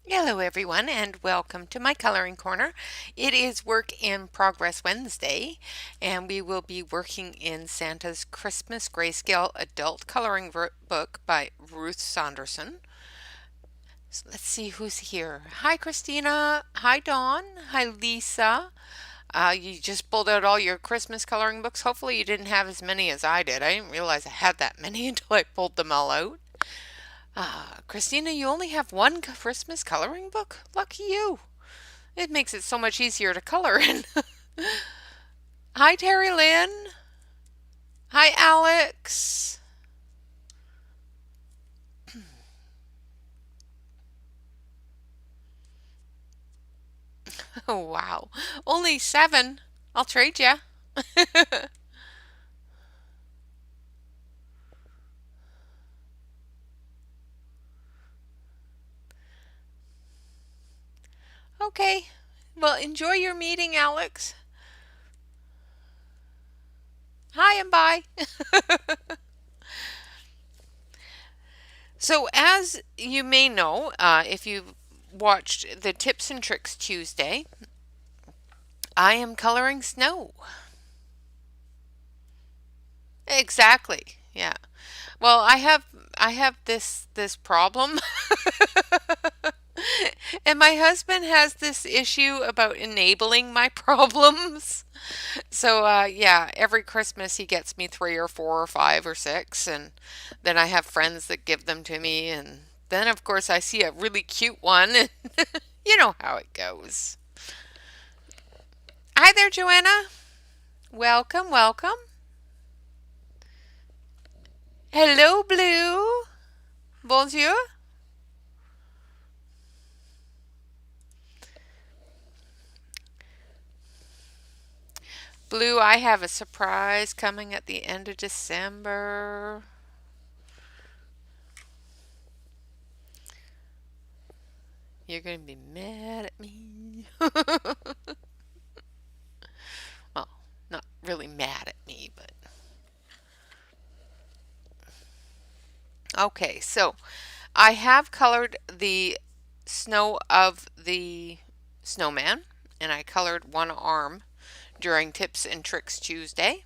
Hello everyone and welcome to my coloring corner. It is Work in Progress Wednesday and we will be working in Santa's Christmas Grayscale Adult Coloring Book by Ruth Saunderson. So let's see who's here. Hi Christina. Hi Dawn. Hi Lisa. You just pulled out all your Christmas coloring books. Hopefully you didn't have as many as I did. I didn't realize I had that many until I pulled them all out. Christina, you only have one Christmas coloring book? Lucky you. It makes it so much easier to color in. Hi, Terry Lynn. Hi, Alex. Oh, wow. Only 7. I'll trade ya. Okay. Well, enjoy your meeting, Alex. Hi and bye. So, as you may know, if you've watched the Tips and Tricks Tuesday, I am coloring snow. Exactly. Yeah. Well, I have this problem. And my husband has this issue about enabling my problems. So yeah, every Christmas he gets me 3 or 4 or 5 or 6 and then I have friends that give them to me and then of course I see a really cute one and you know how it goes. Hi there, Joanna. Welcome, welcome. Hello, Blue. Bonjour. Blue, I have a surprise coming at the end of December. You're going to be mad at me. Well, not really mad at me, but okay. So I have colored the snow of the snowman, and I colored one arm during Tips and Tricks Tuesday.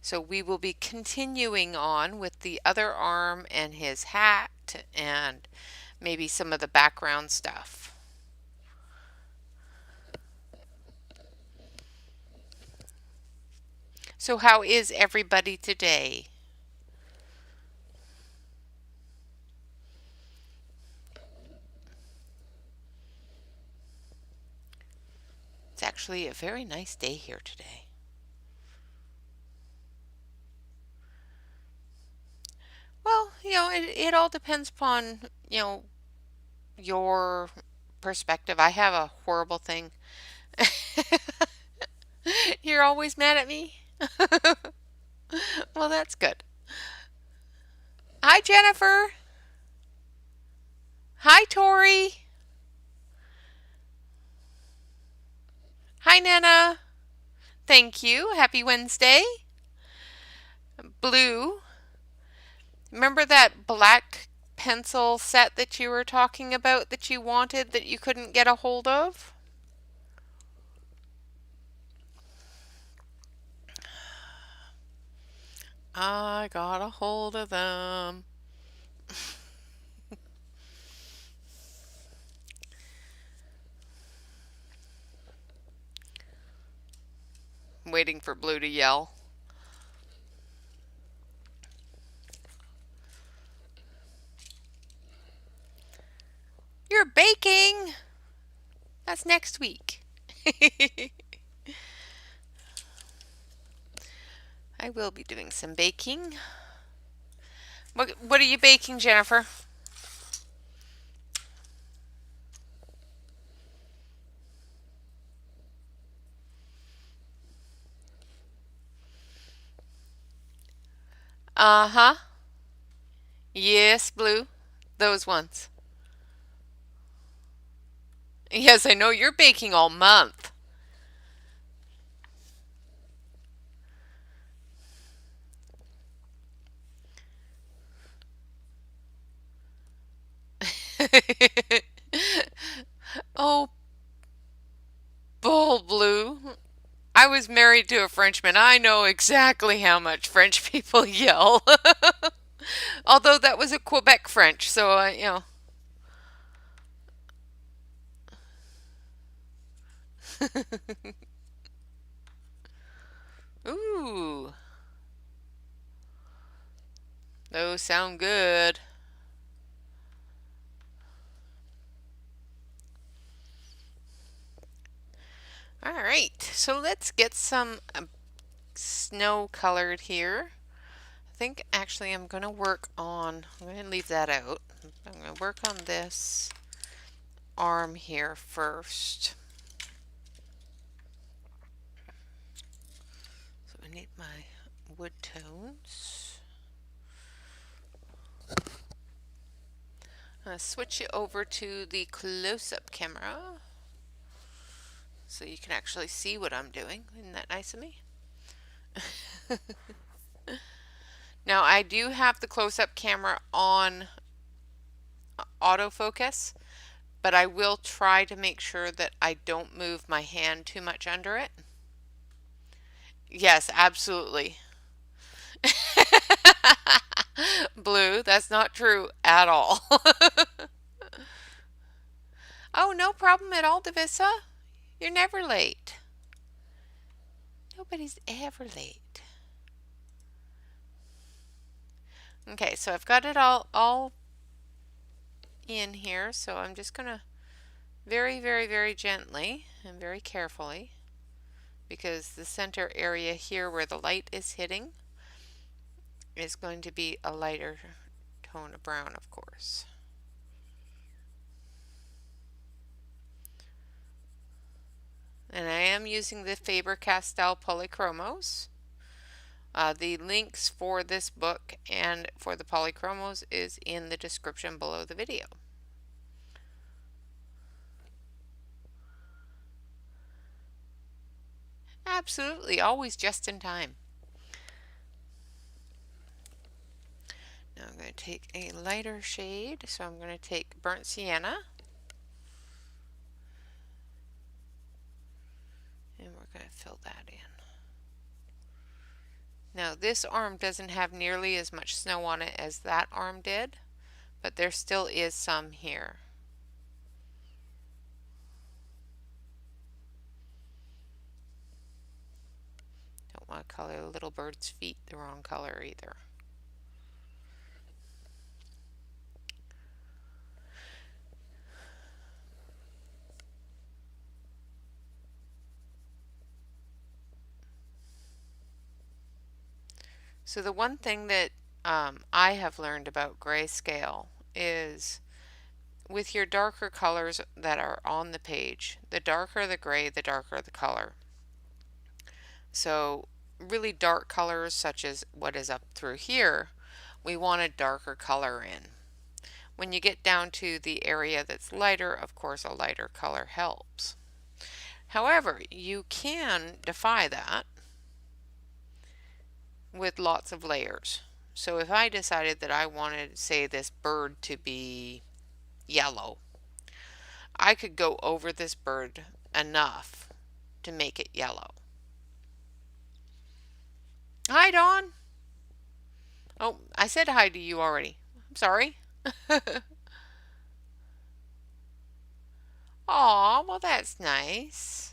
So we will be continuing on with the other arm and his hat and maybe some of the background stuff. So how is everybody today? It's actually a very nice day here today. Well, it all depends upon, your perspective. I have a horrible thing. You're always mad at me? Well, that's good. Hi, Jennifer. Hi, Tori. Hi, Nana. Thank you. Happy Wednesday. Blue. Remember that black pencil set that you were talking about that you wanted that you couldn't get a hold of? I got a hold of them. I'm waiting for Blue to yell. You're baking! That's next week. I will be doing some baking. What are you baking, Jennifer? Uh-huh. Yes, Blue. Those ones. Yes, I know you're baking all month. Oh, bull blue. I was married to a Frenchman. I know exactly how much French people yell. Although that was a Quebec French, so Ooh, those sound good. All right, so let's get some snow colored here. I think actually I'm going to leave that out. I'm going to work on this arm here first. So I need my wood tones. Switch it over to the close-up camera so you can actually see what I'm doing. Isn't that nice of me? Now I do have the close-up camera on autofocus, but I will try to make sure that I don't move my hand too much under it. Yes, absolutely. Blue, that's not true at all. Oh, no problem at all, Davissa. You're never late. Nobody's ever late. Okay, so I've got it all in here, so I'm just gonna very, very, very gently and very carefully, because the center area here where the light is hitting is going to be a lighter tone of brown, of course. And I am using the Faber-Castell Polychromos. The links for this book and for the Polychromos is in the description below the video. Absolutely, always just in time. Now I'm going to take a lighter shade, so I'm going to take Burnt Sienna. And we're going to fill that in. Now this arm doesn't have nearly as much snow on it as that arm did, but there still is some here. Don't want to color the little bird's feet the wrong color either. So the one thing that I have learned about grayscale is with your darker colors that are on the page, the darker the gray, the darker the color. So really dark colors such as what is up through here, we want a darker color in. When you get down to the area that's lighter, of course a lighter color helps. However, you can defy that with lots of layers. So if I decided that I wanted, say, this bird to be yellow, I could go over this bird enough to make it yellow. Hi, Dawn. Oh, I said hi to you already. I'm sorry. Aw, well that's nice.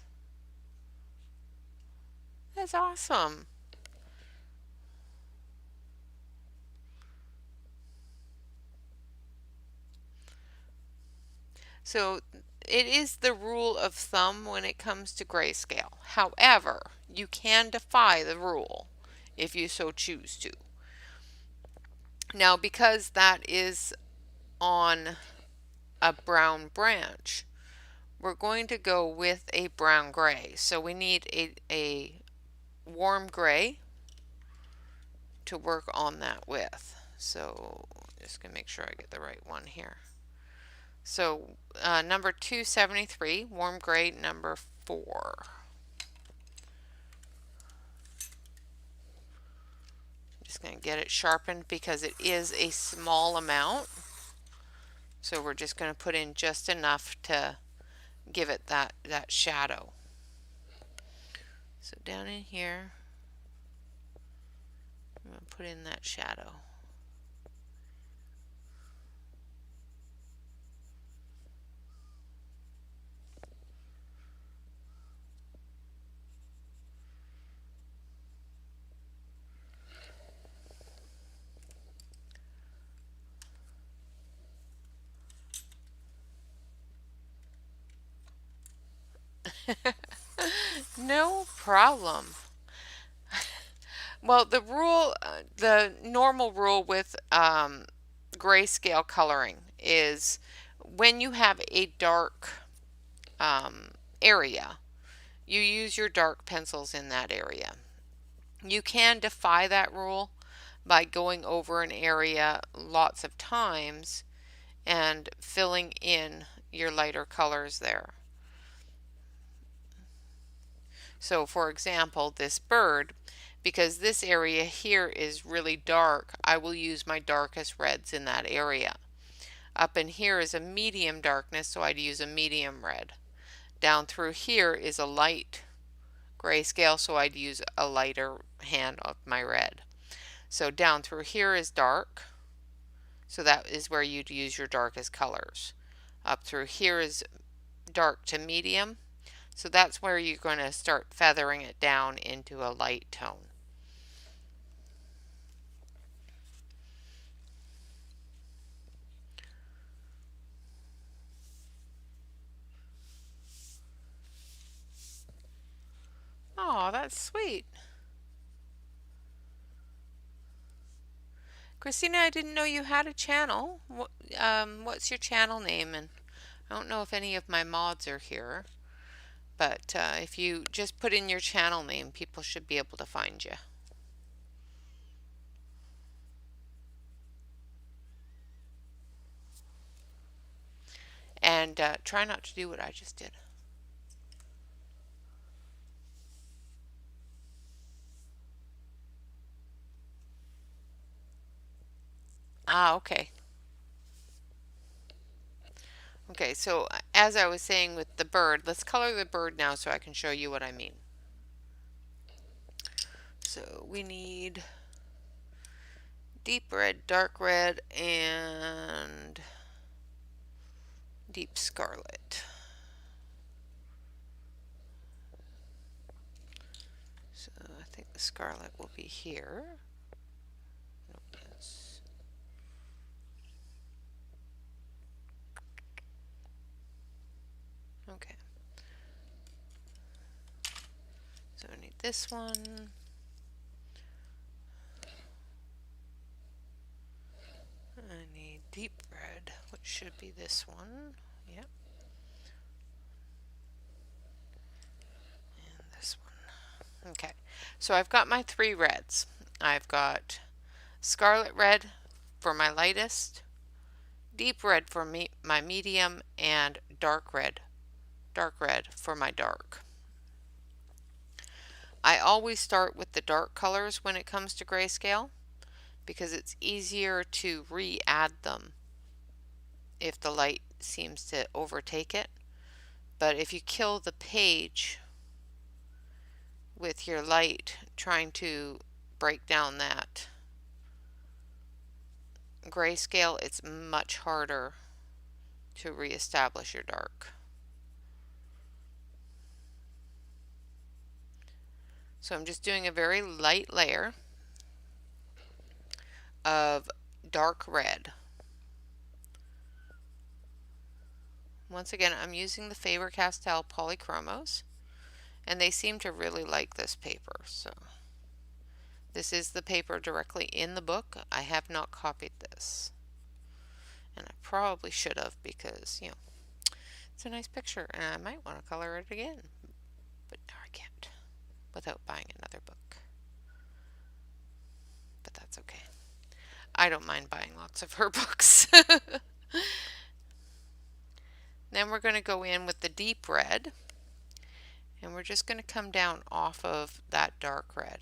That's awesome. So it is the rule of thumb when it comes to grayscale. However, you can defy the rule if you so choose to. Now, because that is on a brown branch, we're going to go with a brown gray. So we need a warm gray to work on that with. So just gonna make sure I get the right one here. So number 273, warm gray number 4. Just going to get it sharpened because it is a small amount. So we're just going to put in just enough to give it that shadow. So down in here, I'm going to put in that shadow. No problem. Well, the normal rule with grayscale coloring is when you have a dark area, you use your dark pencils in that area. You can defy that rule by going over an area lots of times and filling in your lighter colors there. So for example, this bird, because this area here is really dark, I will use my darkest reds in that area. Up in here is a medium darkness, so I'd use a medium red. Down through here is a light grayscale, so I'd use a lighter hand of my red. So down through here is dark, so that is where you'd use your darkest colors. Up through here is dark to medium, so that's where you're going to start feathering it down into a light tone. Oh, that's sweet. Christina, I didn't know you had a channel. What's your channel name? And I don't know if any of my mods are here, but if you just put in your channel name, people should be able to find you. And try not to do what I just did. Ah, okay. Okay, so as I was saying with the bird, let's color the bird now so I can show you what I mean. So we need deep red, dark red, and deep scarlet. So I think the scarlet will be here. Nope, that's... Okay. So I need this one. I need deep red, which should be this one. Yep. And this one. Okay. So I've got my three reds. I've got scarlet red for my lightest, deep red for my medium, and dark red for my dark. I always start with the dark colors when it comes to grayscale because it's easier to re-add them if the light seems to overtake it. But if you kill the page with your light trying to break down that grayscale, it's much harder to reestablish your dark. So I'm just doing a very light layer of dark red. Once again, I'm using the Faber-Castell Polychromos, and they seem to really like this paper. So this is the paper directly in the book. I have not copied this, and I probably should have because, you know, it's a nice picture, and I might want to color it again, but no, I can't without buying another book. But that's okay. I don't mind buying lots of her books. Then we're going to go in with the deep red, and we're just going to come down off of that dark red.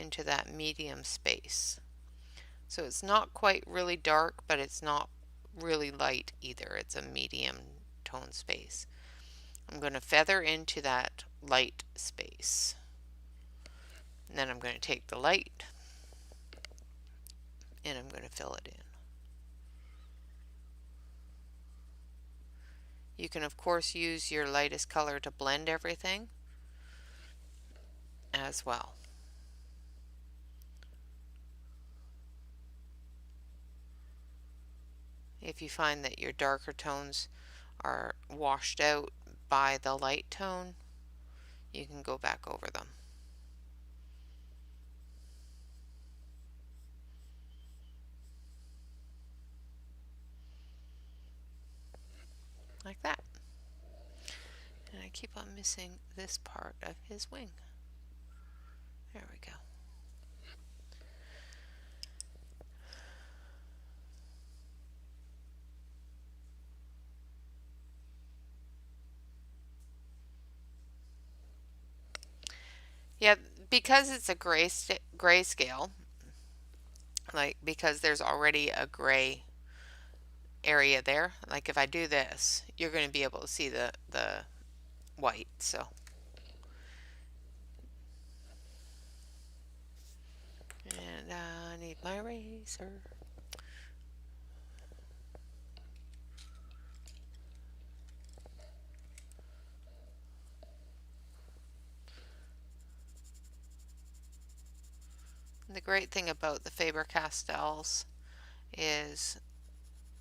into that medium space. So it's not quite really dark, but it's not really light either. It's a medium tone space. I'm going to feather into that light space. And then I'm going to take the light and I'm going to fill it in. You can of course use your lightest color to blend everything as well. If you find that your darker tones are washed out by the light tone, you can go back over them. Like that. And I keep on missing this part of his wing. There we go. Yeah, because it's a grayscale, like because there's already a gray area there, like if I do this, you're going to be able to see the white. So and I need my eraser. The great thing about the Faber-Castells is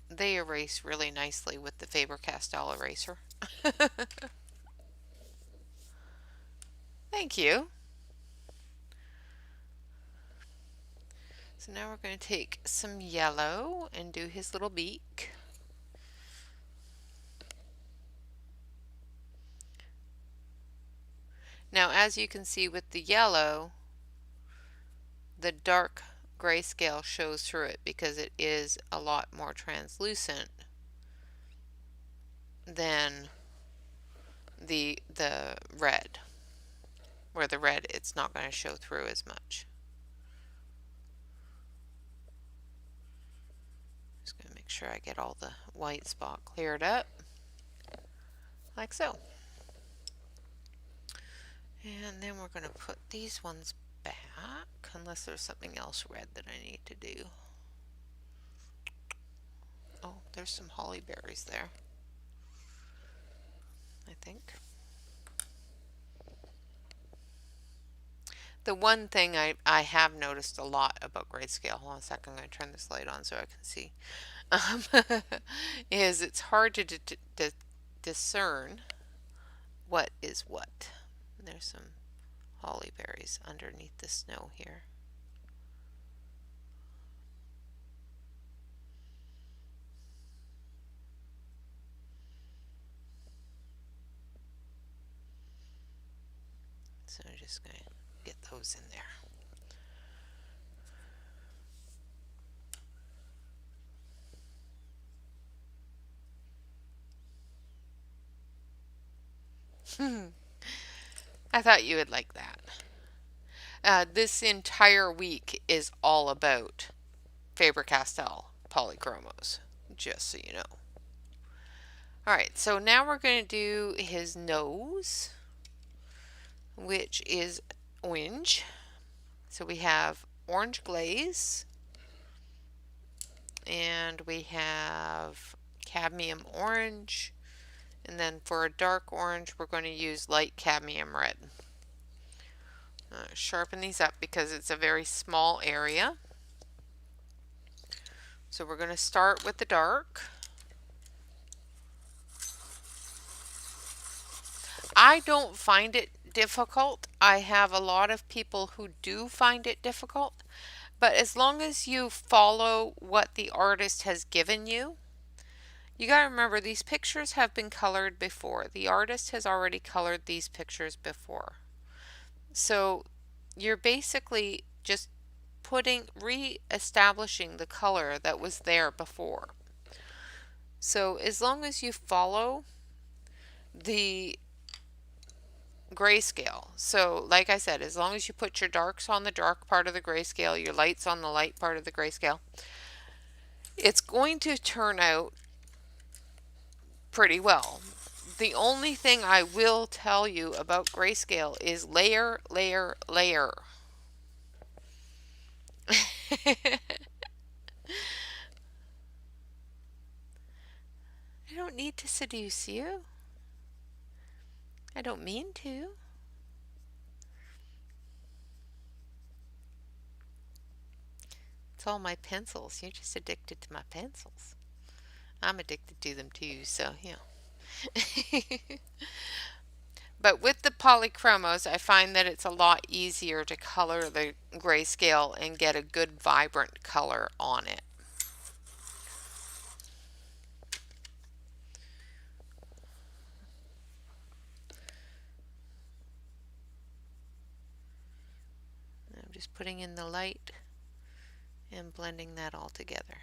they erase really nicely with the Faber-Castell eraser. Thank you. So now we're going to take some yellow and do his little beak. Now as you can see with the yellow, the dark grayscale shows through it because it is a lot more translucent than the red. Where the red, it's not going to show through as much. Just going to make sure I get all the white spot cleared up, like so. And then we're going to put these ones back, unless there's something else red that I need to do. Oh, there's some holly berries there, I think. The one thing I have noticed a lot about grayscale, hold on a second, I'm going to turn this light on so I can see, is it's hard to discern what is what. There's some holly berries underneath the snow here. So I'm just going to get those in there. I thought you would like that. This entire week is all about Faber-Castell polychromos, just so you know. Alright, so now we're going to do his nose, which is orange. So we have orange glaze, and we have cadmium orange, and then for a dark orange we're going to use light cadmium red. Sharpen these up because it's a very small area. So we're going to start with the dark. I don't find it difficult. I have a lot of people who do find it difficult, but as long as you follow what the artist has given you, you got to remember these pictures have been colored before. The artist has already colored these pictures before. So you're basically just re-establishing the color that was there before. So as long as you follow grayscale. So like I said, as long as you put your darks on the dark part of the grayscale, your lights on the light part of the grayscale, it's going to turn out pretty well. The only thing I will tell you about grayscale is layer, layer, layer. I don't need to seduce you. I don't mean to. It's all my pencils. You're just addicted to my pencils. I'm addicted to them too, so yeah. But with the polychromos, I find that it's a lot easier to color the grayscale and get a good vibrant color on it. I'm just putting in the light and blending that all together.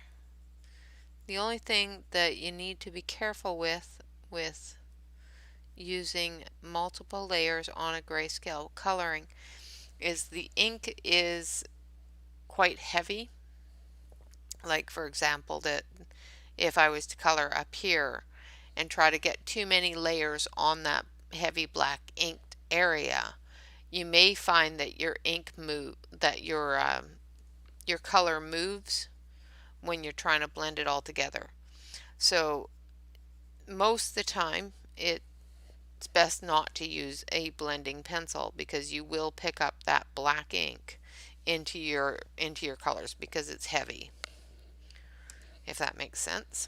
The only thing that you need to be careful with using multiple layers on a grayscale coloring is the ink is quite heavy. Like for example, that if I was to color up here and try to get too many layers on that heavy black inked area, you may find that your your color moves when you're trying to blend it all together. So most of the time it's best not to use a blending pencil because you will pick up that black ink into your colors because it's heavy, if that makes sense.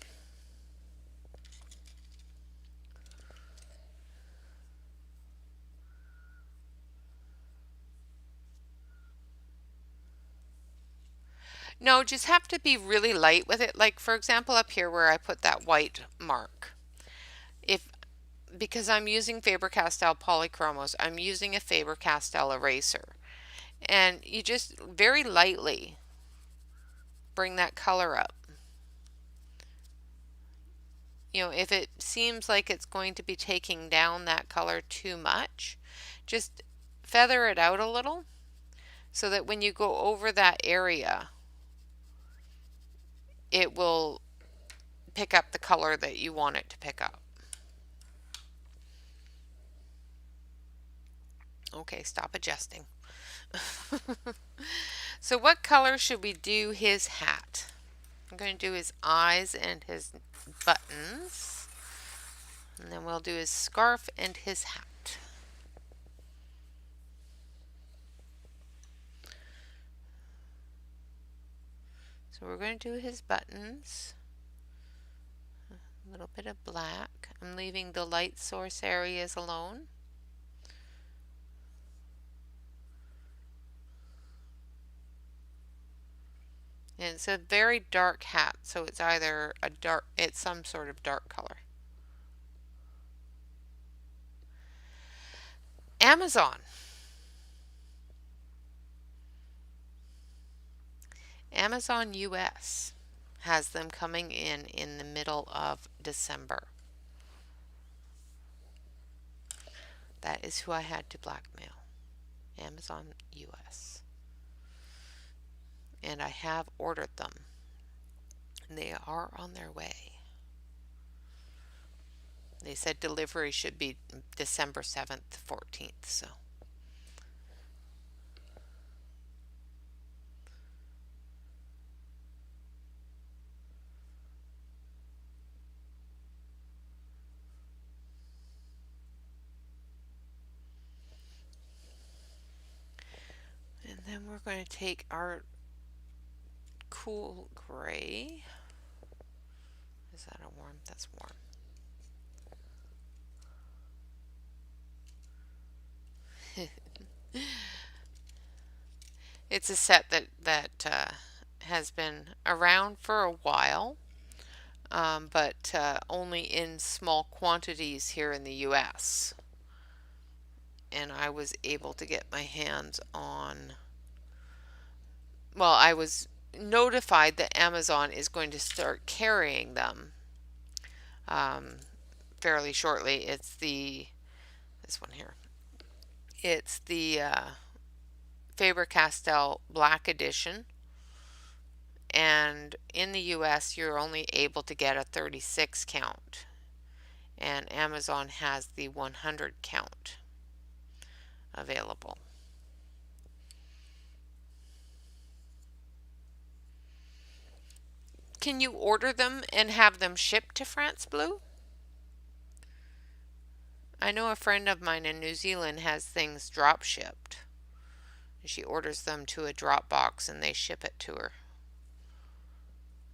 No, just have to be really light with it. Like for example up here where I put that white mark. If Because I'm using Faber-Castell polychromos, I'm using a Faber-Castell eraser. And you just very lightly bring that color up. If it seems like it's going to be taking down that color too much, just feather it out a little so that when you go over that area, it will pick up the color that you want it to pick up. Okay, stop adjusting. So what color should we do his hat? I'm going to do his eyes and his buttons. And then we'll do his scarf and his hat. So we're going to do his buttons. A little bit of black. I'm leaving the light source areas alone. And it's a very dark hat, so it's either it's some sort of dark color. Amazon. Amazon US has them coming in the middle of December. That is who I had to blackmail. Amazon US. And I have ordered them. They are on their way. They said delivery should be December 7th, 14th, so. And then we're going to take our cool gray. Is that a warm? That's warm. It's a set that has been around for a while, but only in small quantities here in the US. And I was able to get my hands on. Well, I was notified that Amazon is going to start carrying them fairly shortly. It's this one here. It's the Faber-Castell Black Edition, and in the US you're only able to get a 36 count, and Amazon has the 100 count available. Can you order them and have them shipped to France Blue? I know a friend of mine in New Zealand has things drop shipped. She orders them to a drop box and they ship it to her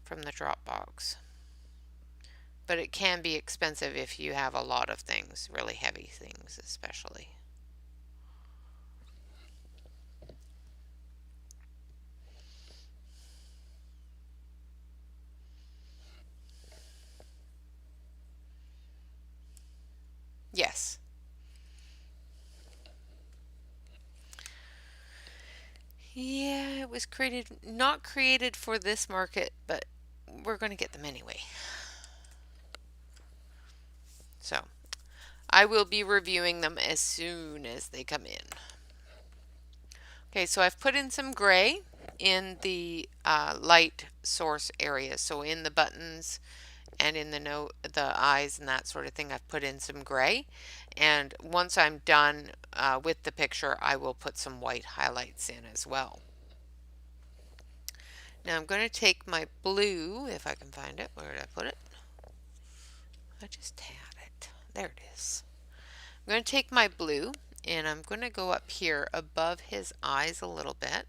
from the drop box. But it can be expensive if you have a lot of things, really heavy things especially. Yes. Yeah, it was not created for this market, but we're going to get them anyway. So, I will be reviewing them as soon as they come in. Okay, so I've put in some gray in the light source area. So in the buttons and in the eyes and that sort of thing, I've put in some gray. And once I'm done with the picture, I will put some white highlights in as well. Now I'm going to take my blue, if I can find it. Where did I put it? I just had it. There it is. I'm going to take my blue and I'm going to go up here above his eyes a little bit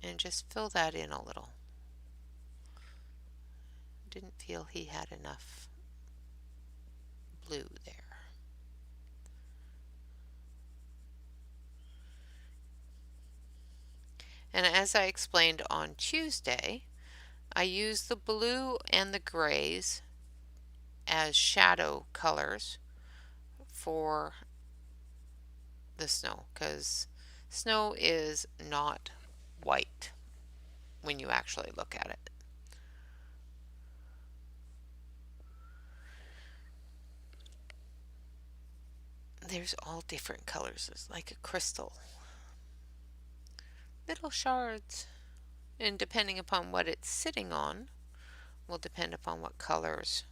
and just fill that in a little. Didn't feel he had enough blue there. And as I explained on Tuesday, I use the blue and the grays as shadow colors for the snow, because snow is not white when you actually look at it. There's all different colors. It's like a crystal. Little shards. And depending upon what it's sitting on will depend upon what colors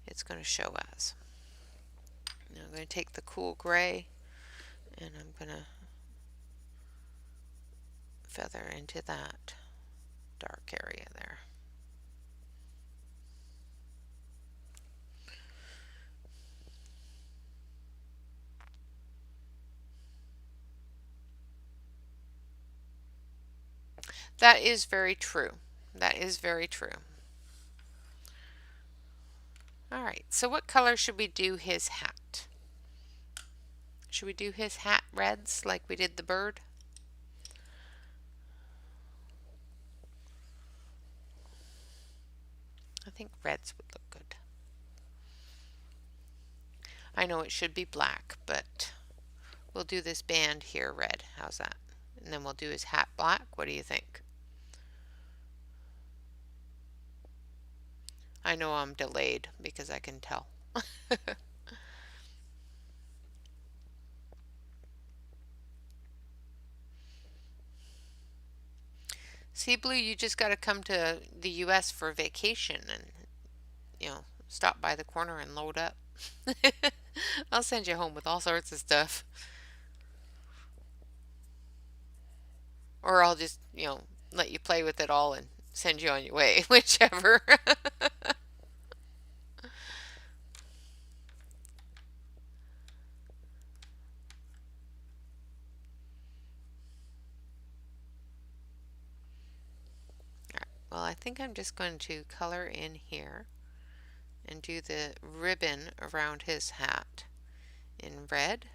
it's going to show as. Now I'm going to take the cool gray and I'm going to feather into that dark area there. That is very true. That is very true. Alright, so what color should we do his hat? Should we do his hat reds like we did the bird? I think reds would look good. I know it should be black, but we'll do this band here red. How's that? And then we'll do his hat black. What do you think? I know I'm delayed because I can tell. See, Blue, you just got to come to the US for vacation and, stop by the corner and load up. I'll send you home with all sorts of stuff. Or I'll just, let you play with it all and send you on your way, whichever. Well, I think I'm just going to color in here and do the ribbon around his hat in red.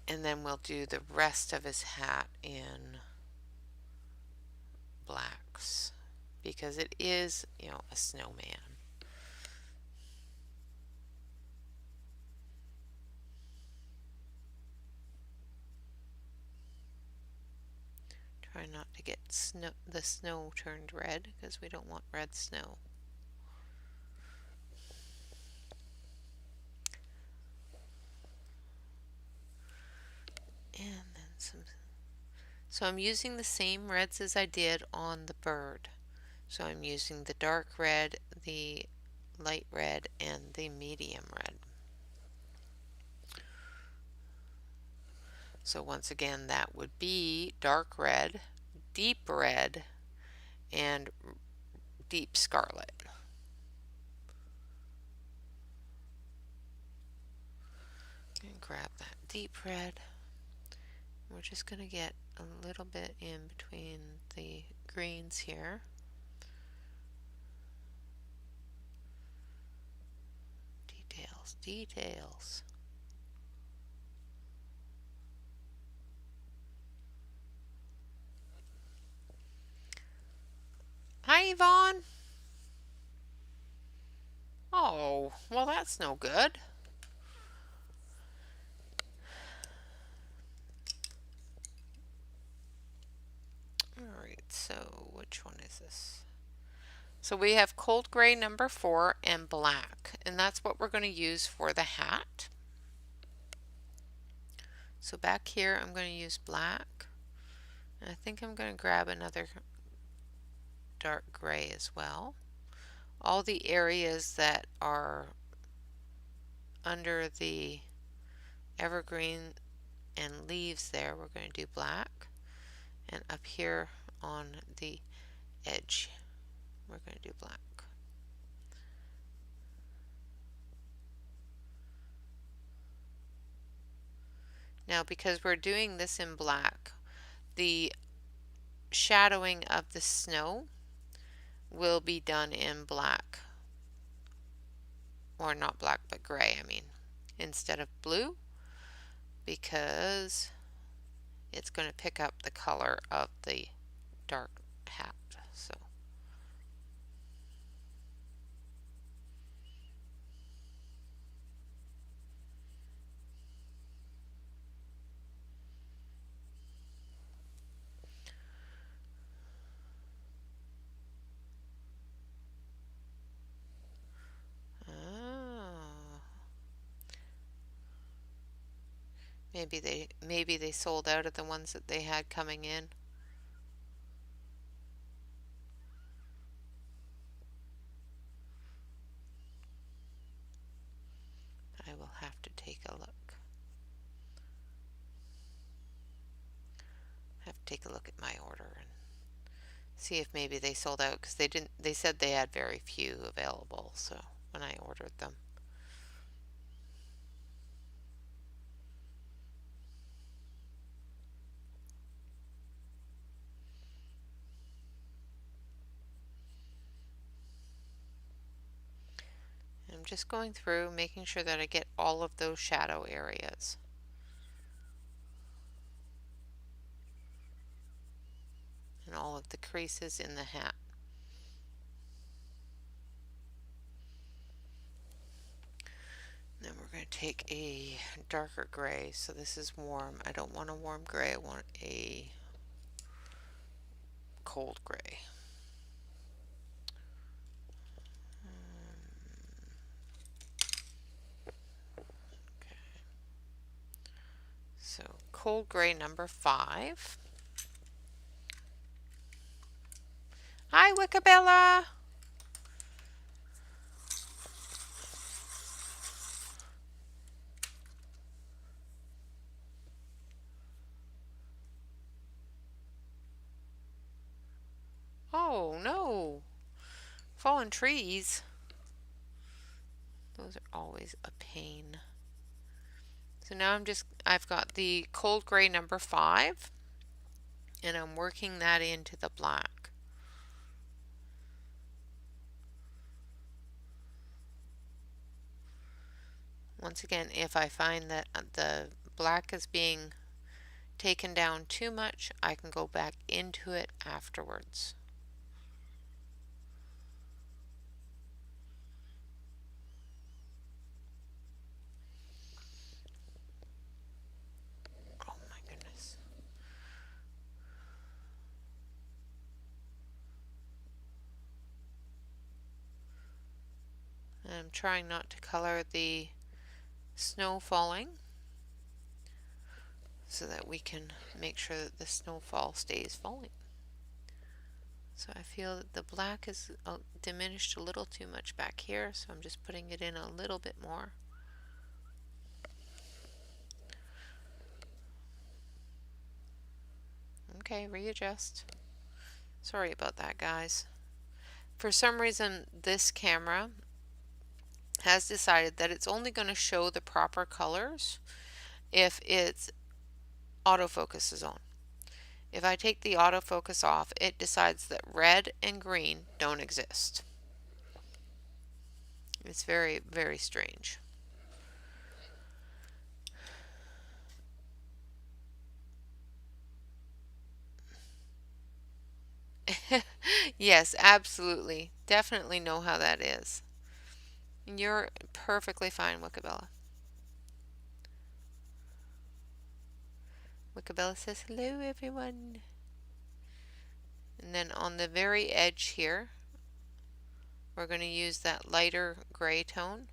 And then we'll do the rest of his hat in blacks because it is, a snowman. Try not to get the snow turned red because we don't want red snow. So I'm using the same reds as I did on the bird. So I'm using the dark red, the light red, and the medium red. So once again, that would be dark red, deep red, and deep scarlet. And grab that deep red. We're just going to get a little bit in between the greens here. Details, details. Hi, Yvonne. Oh, well, that's no good. Alright, so which one is this? So we have cold gray number 4 and black, and that's what we're going to use for the hat. So back here I'm going to use black, and I think I'm going to grab another dark gray as well. All the areas that are under the evergreen and leaves there, we're going to do black, and up here on the edge we're going to do black. Now because we're doing this in black, the shadowing of the snow will be done in black, or not black but gray, I mean, instead of blue, because it's going to pick up the color of the dark hat. So maybe they sold out of the ones that they had coming in. I will have to take a look. I have to take a look at my order and see if maybe they sold out, because they said they had very few available, so when I ordered them. I'm just going through making sure that I get all of those shadow areas. And all of the creases in the hat. Then we're going to take a darker gray. So this is warm. I don't want a warm gray. I want a cold gray. Okay. So cold gray number 5. Hi, Wickabella. Oh no, fallen trees. Those are always a pain. So now I've got the cold gray number 5, and I'm working that into the black. Once again, if I find that the black is being taken down too much, I can go back into it afterwards. Oh my goodness. And I'm trying not to color the snow falling. so that we can make sure that the snowfall stays falling. So I feel that the black is diminished a little too much back here, so I'm just putting it in a little bit more. Okay, readjust. Sorry about that, guys. For some reason, this camera has decided that it's only going to show the proper colors if its autofocus is on. If I take the autofocus off, it decides that red and green don't exist. It's very, very strange. Yes, absolutely. Definitely know how that is. You're perfectly fine, Wickabella. Wickabella says, hello, everyone. And then on the very edge here, we're going to use that lighter gray tone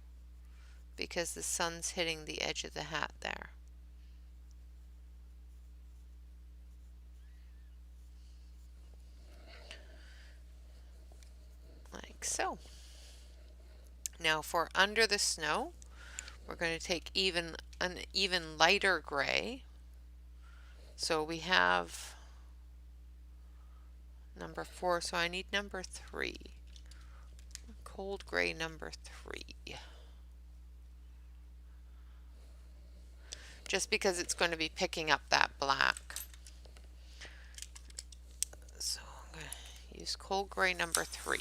because the sun's hitting the edge of the hat there. Like so. Now for under the snow, we're going to take an even lighter gray. So we have number 4, so I need number 3. Cold gray number 3. Just because it's going to be picking up that black. So I'm going to use cold gray number 3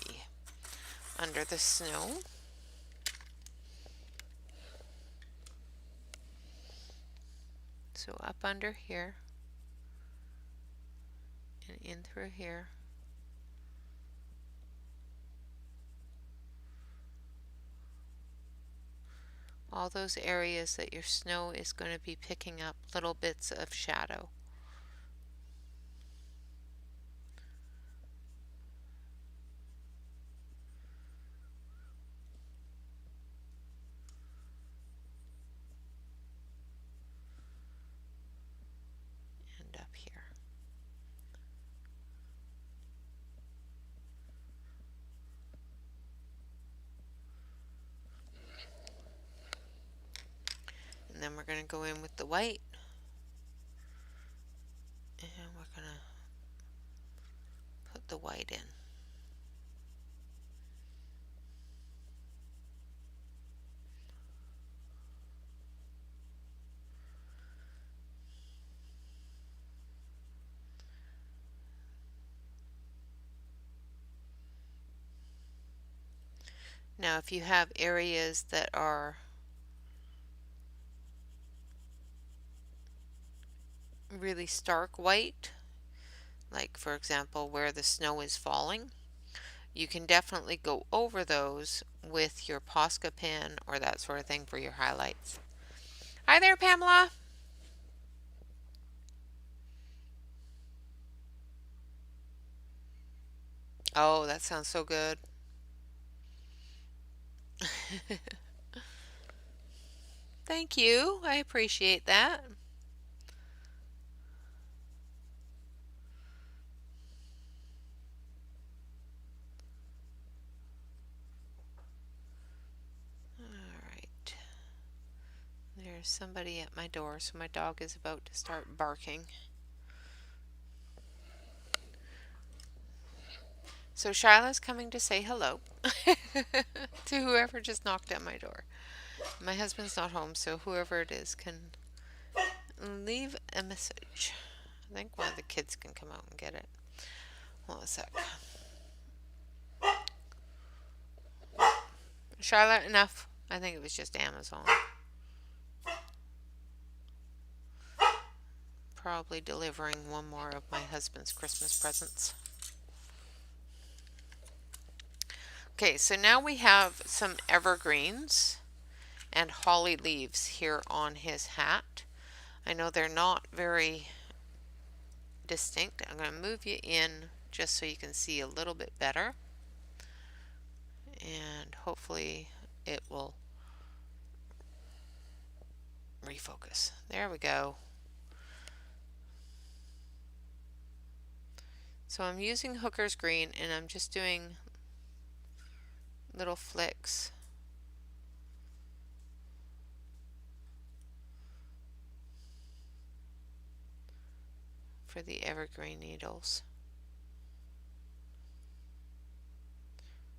under the snow. So up under here and in through here. All those areas that your snow is going to be picking up little bits of shadow. And up here. And then we're going to go in with the white. And we're going to put the white in. Now if you have areas that are really stark white, like for example where the snow is falling, you can definitely go over those with your Posca pen or that sort of thing for your highlights. Hi there, Pamela. Oh, that sounds so good. Thank you. I appreciate that. Alright. There's somebody at my door, so my dog is about to start barking. So Shyla's coming to say hello to whoever just knocked at my door. My husband's not home, so whoever it is can leave a message. I think one of the kids can come out and get it. Hold on a sec. Charlotte, enough. I think it was just Amazon. Probably delivering one more of my husband's Christmas presents. Okay, so now we have some evergreens and holly leaves here on his hat. I know they're not very distinct. I'm going to move you in just so you can see a little bit better. And hopefully it will refocus. There we go. So I'm using Hooker's green and I'm just doing little flicks. For the evergreen needles.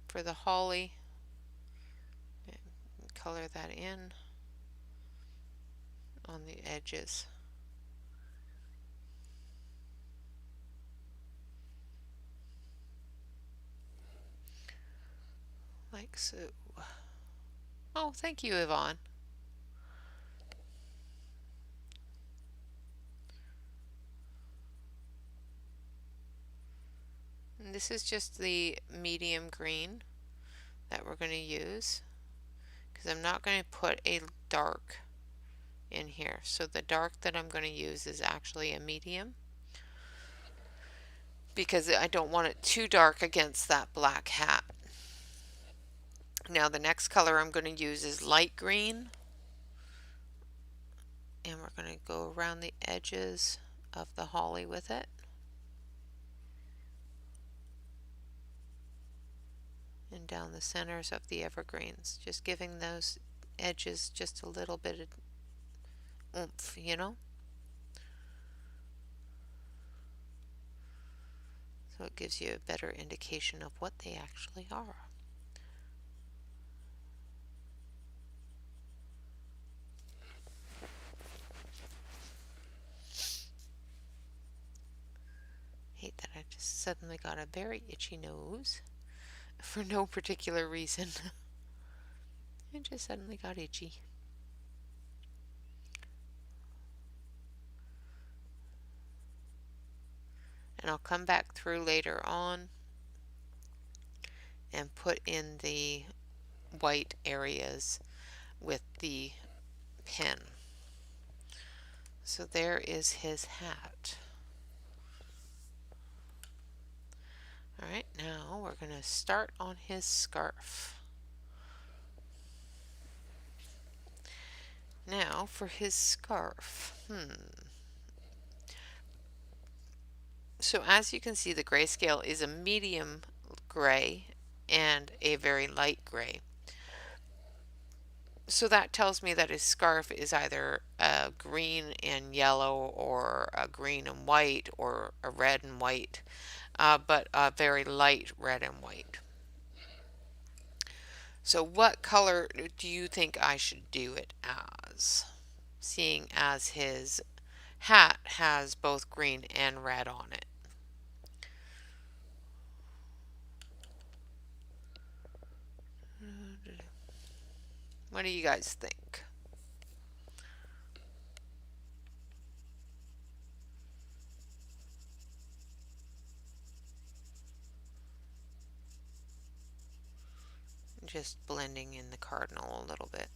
For the holly, color that in on the edges. Like so. Oh, thank you, Yvonne. And this is just the medium green that we're going to use because I'm not going to put a dark in here. So the dark that I'm going to use is actually a medium because I don't want it too dark against that black hat. Now the next color I'm going to use is light green, and we're going to go around the edges of the holly with it. And down the centers of the evergreens, just giving those edges just a little bit of oomph, you know? So it gives you a better indication of what they actually are. Hate that I just suddenly got a very itchy nose for no particular reason. It just suddenly got itchy. And I'll come back through later on and put in the white areas with the pen. So there is his hat. Alright, now we're going to start on his scarf. Now for his scarf. So as you can see, the grayscale is a medium gray and a very light gray. So that tells me that his scarf is either a green and yellow or a green and white or a red and white, but a very light red and white. So what color do you think I should do it as? Seeing as his hat has both green and red on it. What do you guys think? Just blending in the cardinal a little bit.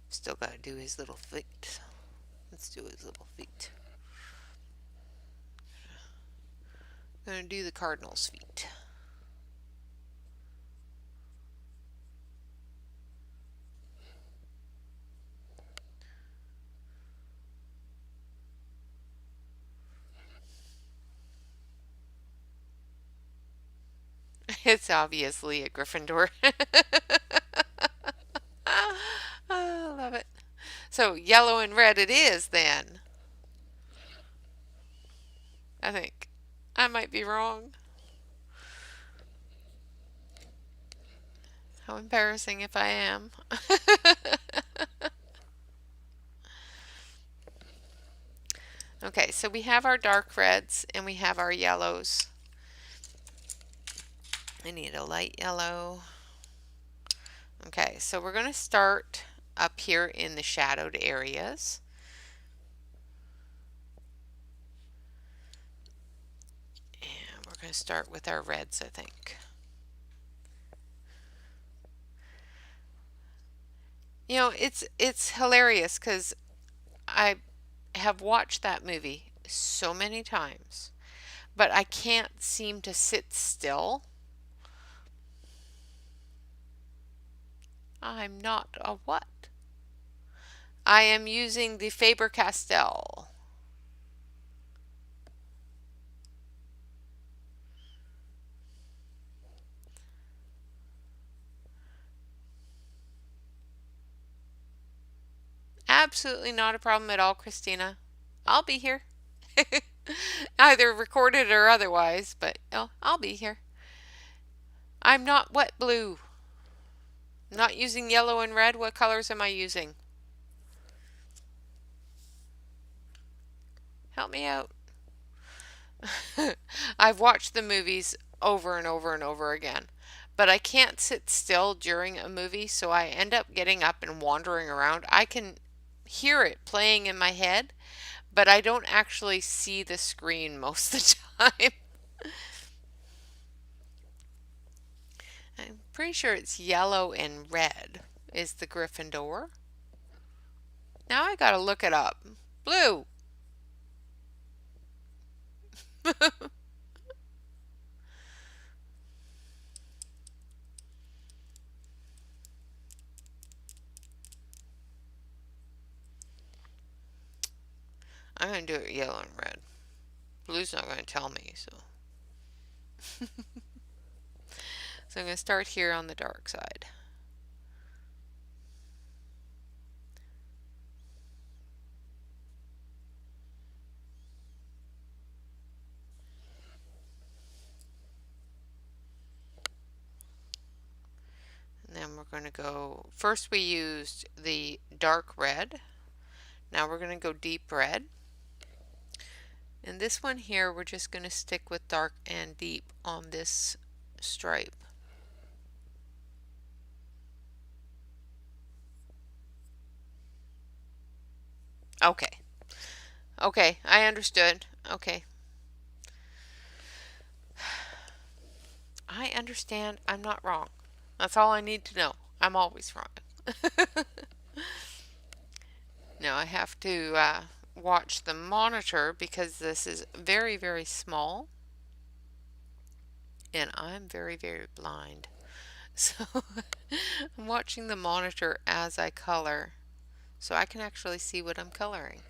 Still got to do his little feet. Let's do his little feet. I'm going to do the cardinal's feet. It's obviously a Gryffindor. I love it. So yellow and red it is then. I think. I might be wrong. How embarrassing if I am. Okay, so we have our dark reds and we have our yellows. I need a light yellow. Okay, so we're going to start up here in the shadowed areas. And we're going to start with our reds, I think. You know, it's hilarious because I have watched that movie so many times, but I can't seem to sit still. I'm not a what? I am using the Faber-Castell. Absolutely not a problem at all, Christina. I'll be here. Either recorded or otherwise, but oh, I'll be here. I'm not wet blue. I'm not using yellow and red. What colors am I using? Help me out. I've watched the movies over and over and over again, but I can't sit still during a movie, so I end up getting up and wandering around. I can hear it playing in my head, but I don't actually see the screen most of the time. I'm pretty sure it's yellow and red is the Gryffindor. Now I gotta look it up. Blue. I'm gonna do it yellow and red. Blue's not gonna tell me, so. So I'm gonna start here on the dark side. And then we're going to go, first we used the dark red. Now we're going to go deep red. And this one here, we're just going to stick with dark and deep on this stripe. Okay. Okay, I understood. Okay. I understand. I'm not wrong. That's all I need to know. I'm always wrong. Now I have to watch the monitor because this is very, very small. And I'm very, very blind. So I'm watching the monitor as I color so I can actually see what I'm coloring.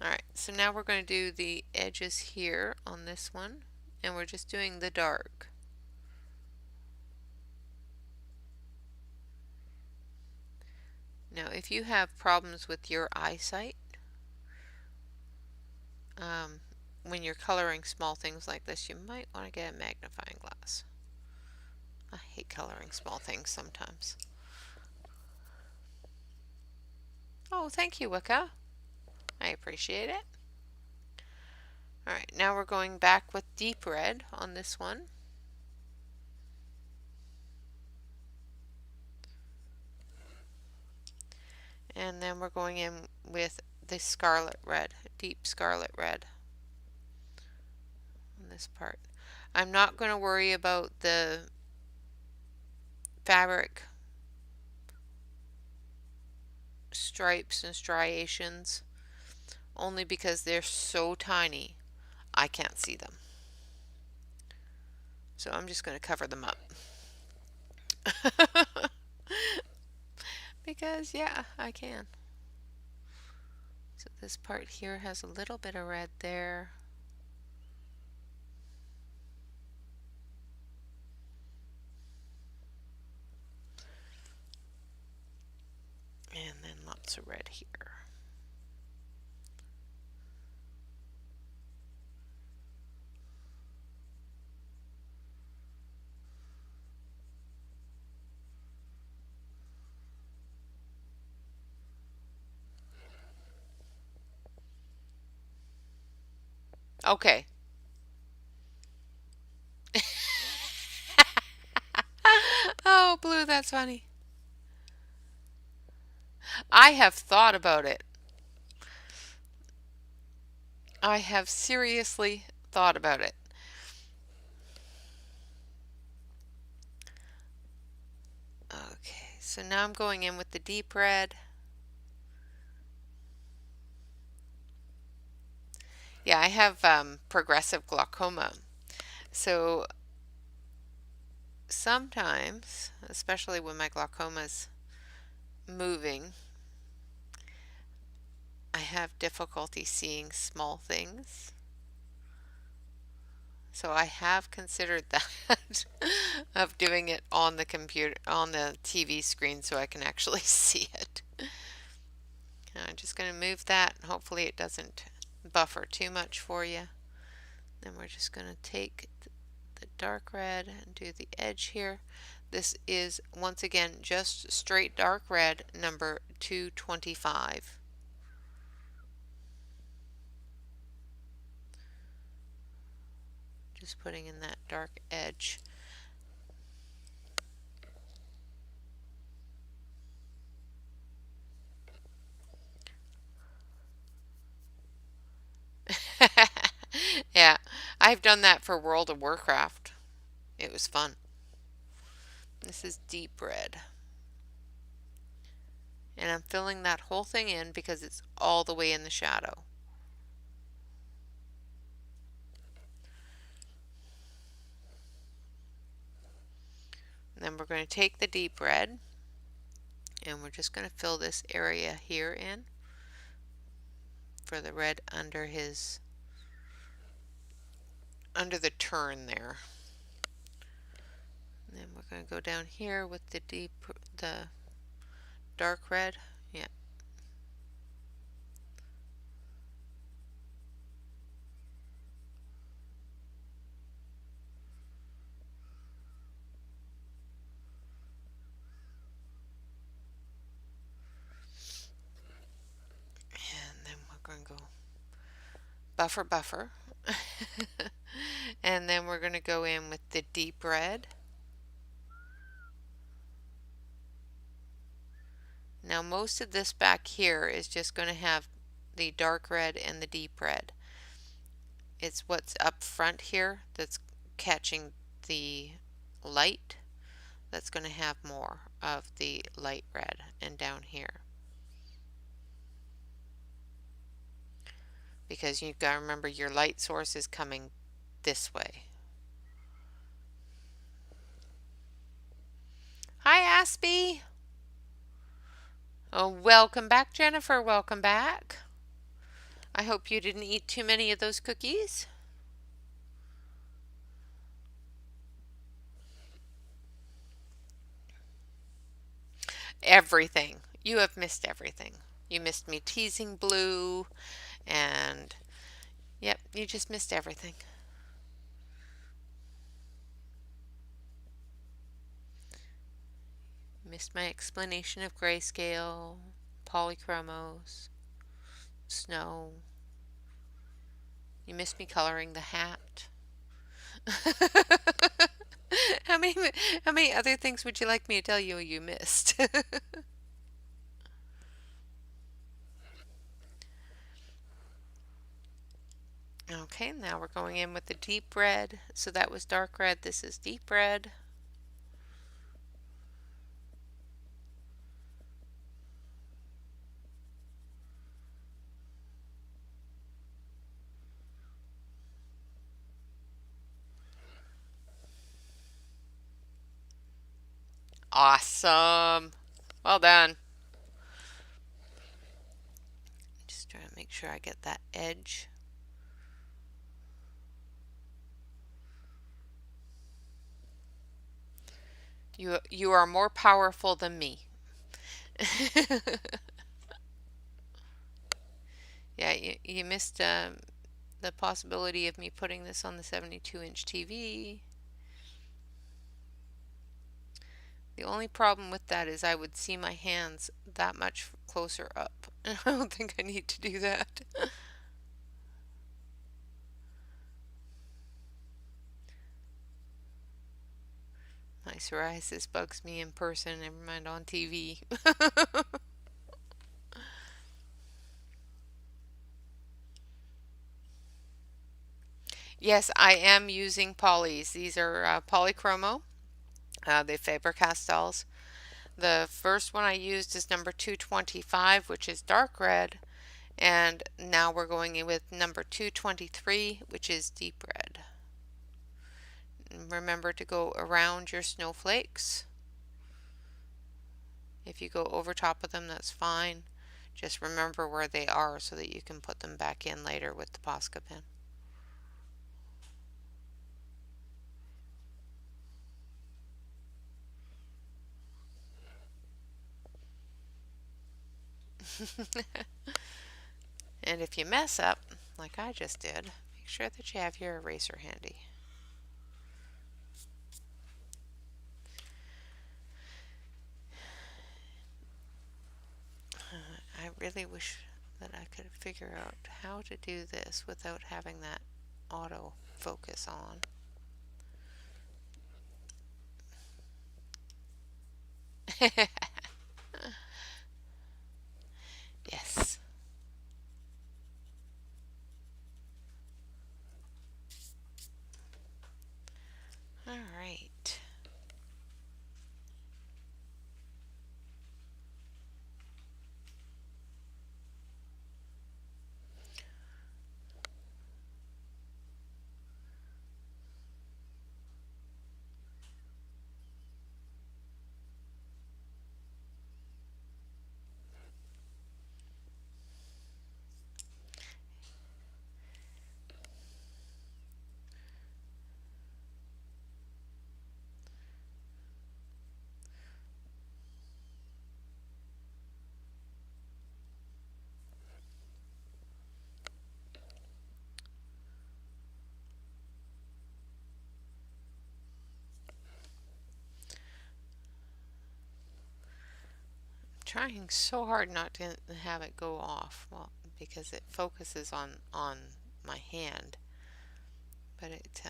Alright, so now we're going to do the edges here on this one, and we're just doing the dark. Now if you have problems with your eyesight, when you're coloring small things like this, you might want to get a magnifying glass. I hate coloring small things sometimes. Oh, thank you, Wicca. I appreciate it. Alright, now we're going back with deep red on this one. And then we're going in with the scarlet red, deep scarlet red on this part. I'm not going to worry about the fabric stripes and striations only because they're so tiny I can't see them. So I'm just going to cover them up. Because yeah, I can. So this part here has a little bit of red there. And then lots of red here. Okay. Oh, blue, that's funny. I have thought about it. I have seriously thought about it. Okay, so now I'm going in with the deep red. Yeah, I have progressive glaucoma. So sometimes, especially when my glaucoma's moving, I have difficulty seeing small things. So I have considered that of doing it on the computer, on the TV screen so I can actually see it. I'm just going to move that. Hopefully it doesn't buffer too much for you. Then we're just going to take the dark red and do the edge here. This is once again just straight dark red, number 225. Just putting in that dark edge. Yeah, I've done that for World of Warcraft. It was fun. This is deep red. And I'm filling that whole thing in because it's all the way in the shadow. And then we're going to take the deep red and we're just going to fill this area here in for the red under the turn there. And then we're going to go down here with the dark red. Yeah. And then we're going to go buffer. And then we're going to go in with the deep red. Now most of this back here is just going to have the dark red and the deep red. It's what's up front here that's catching the light that's going to have more of the light red, and down here. Because you've got to remember your light source is coming this way. Hi, Aspie. Oh, welcome back, Jennifer. Welcome back. I hope you didn't eat too many of those cookies. Everything. You have missed everything. You missed me teasing Blue, and yep, you just missed everything. Missed my explanation of grayscale, polychromos, snow. You missed me coloring the hat. How many other things would you like me to tell you you missed? Okay, now we're going in with the deep red. So that was dark red, this is deep red. Awesome. Well done. Just trying to make sure I get that edge. You are more powerful than me. Yeah, you missed the possibility of me putting this on the 72-inch TV. The only problem with that is I would see my hands that much closer up. I don't think I need to do that. My psoriasis bugs me in person, never mind on TV. Yes, I am using polys. These are polychromo. The Faber-Castells. The first one I used is number 225, which is dark red, and now we're going in with number 223, which is deep red. And remember to go around your snowflakes. If you go over top of them, that's fine. Just remember where they are so that you can put them back in later with the Posca pen. And if you mess up, like I just did, make sure that you have your eraser handy. I really wish that I could figure out how to do this without having that auto focus on. Yes. All right. Trying so hard not to have it go off. Well, because it focuses on my hand, but it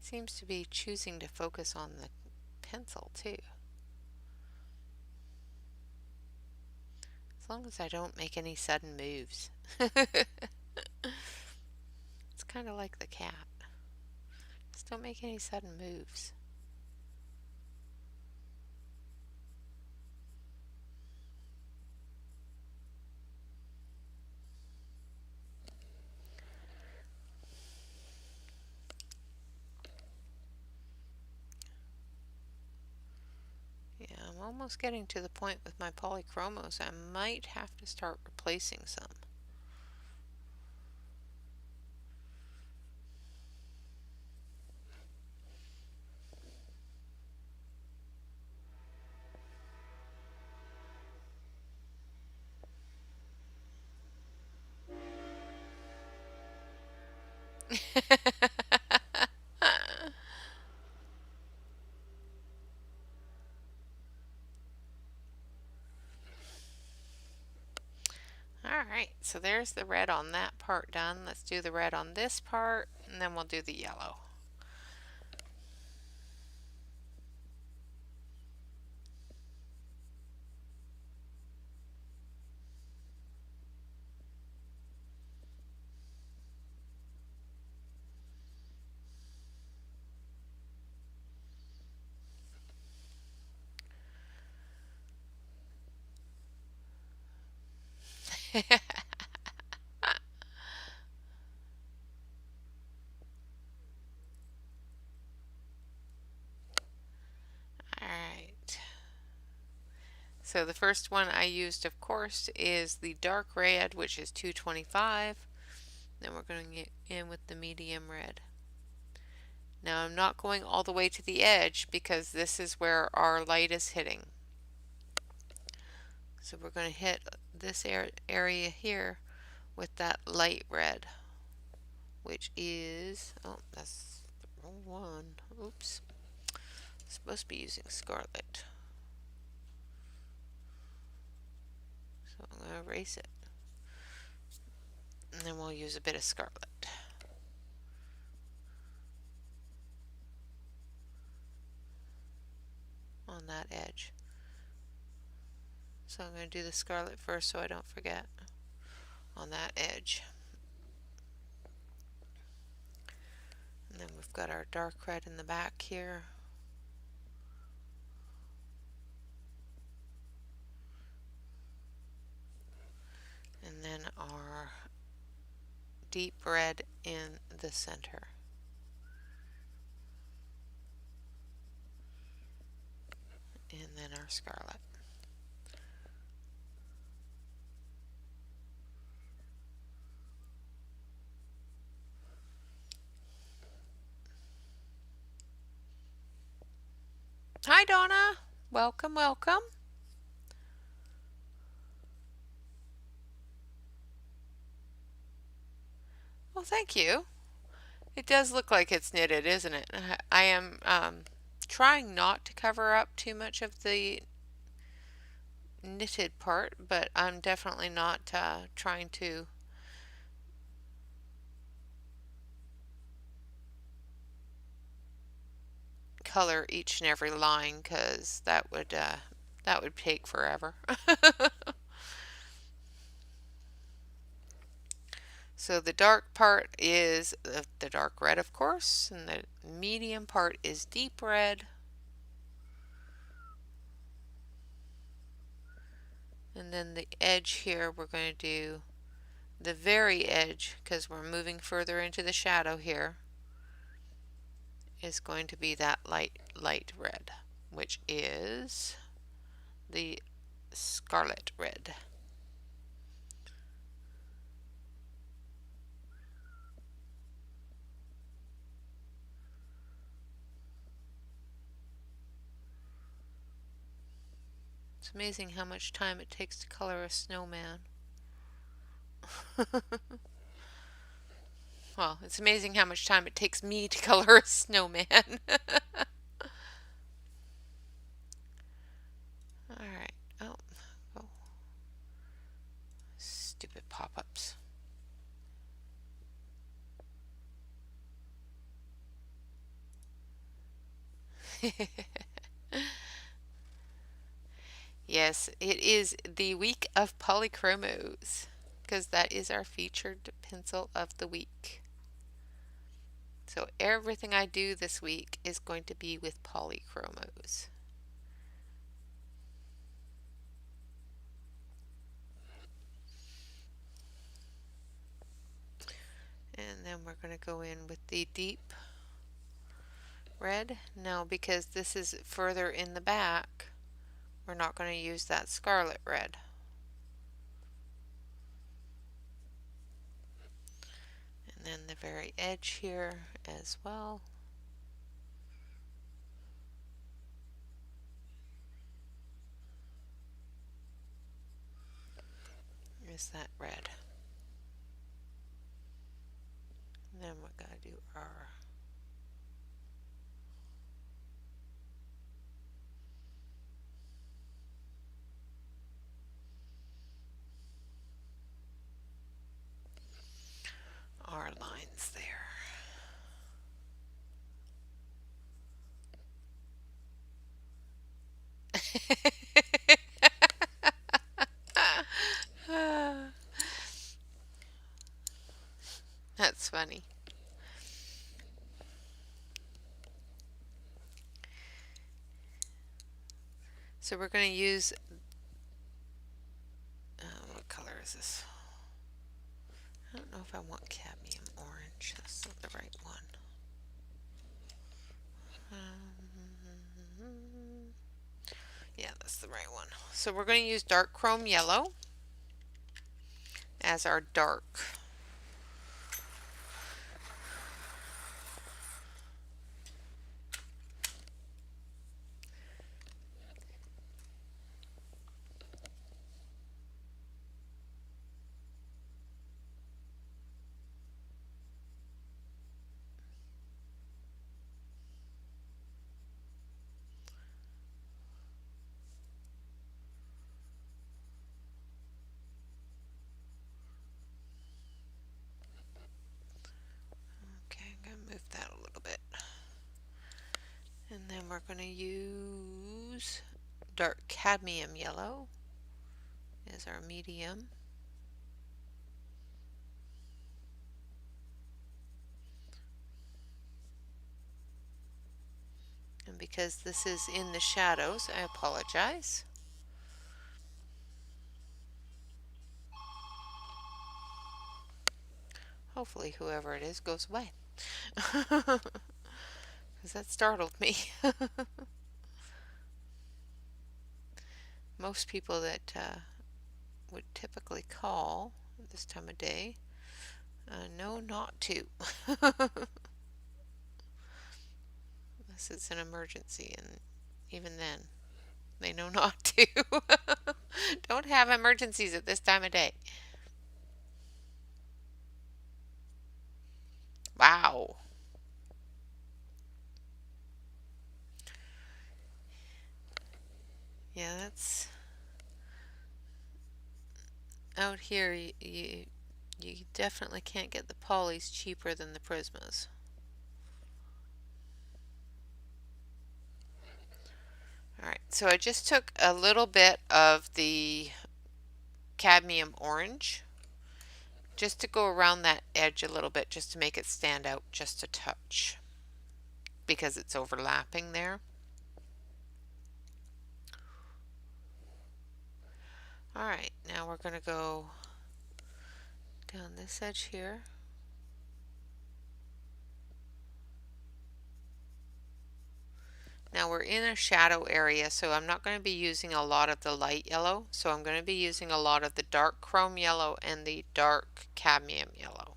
seems to be choosing to focus on the pencil too. As long as I don't make any sudden moves. It's kind of like the cat. Just don't make any sudden moves. Yeah, I'm almost getting to the point with my polychromos. I might have to start replacing some. Alright, so there's the red on that part done. Let's do the red on this part, and then we'll do the yellow. Alright. So the first one I used, of course, is the dark red, which is 225. Then we're going to get in with the medium red. Now I'm not going all the way to the edge because this is where our light is hitting. So we're going to hit this area here with that light red, which is, oh, that's the wrong one. Oops. Supposed to be using scarlet. So I'm going to erase it. And then we'll use a bit of scarlet on that edge. So I'm going to do the scarlet first so I don't forget on that edge. And then we've got our dark red in the back here. And then our deep red in the center. And then our scarlet. Hi, Donna. Welcome, welcome. Well, thank you. It does look like it's knitted, isn't it? I am trying not to cover up too much of the knitted part, but I'm definitely not trying to color each and every line because that would take forever. So the dark part is the dark red, of course, and the medium part is deep red. And then the edge here, we're going to do the very edge, because we're moving further into the shadow here, is going to be that light red, which is the scarlet red. It's amazing how much time it takes to color a snowman. Well, it's amazing how much time it takes me to color a snowman. Alright. Oh, oh. Stupid pop-ups. Yes, it is the week of polychromos because that is our featured pencil of the week. So everything I do this week is going to be with polychromos. And then we're going to go in with the deep red. Now, because this is further in the back, we're not going to use that scarlet red. And then the very edge here as well is that red. And then we're going to do our lines there. That's funny. So we're going to use, what color is this? I don't know if I want cadmium orange. That's not the right one. Yeah, that's the right one. So we're going to use dark chrome yellow as our dark. Okay, I'm going to move that a little bit. And then we're going to use dark cadmium yellow as our medium. And because this is in the shadows, I apologize. Hopefully whoever it is goes away. Because that startled me. Most people that would typically call at this time of day know not to. Unless it's an emergency, and even then. They know not to. Don't have emergencies at this time of day. Wow. Yeah, that's out here. You definitely can't get the polys cheaper than the Prismas. Alright, so I just took a little bit of the cadmium orange just to go around that edge a little bit, just to make it stand out just a touch because it's overlapping there. Alright, now we're going to go down this edge here. Now we're in a shadow area, so I'm not going to be using a lot of the light yellow, so I'm going to be using a lot of the dark chrome yellow and the dark cadmium yellow.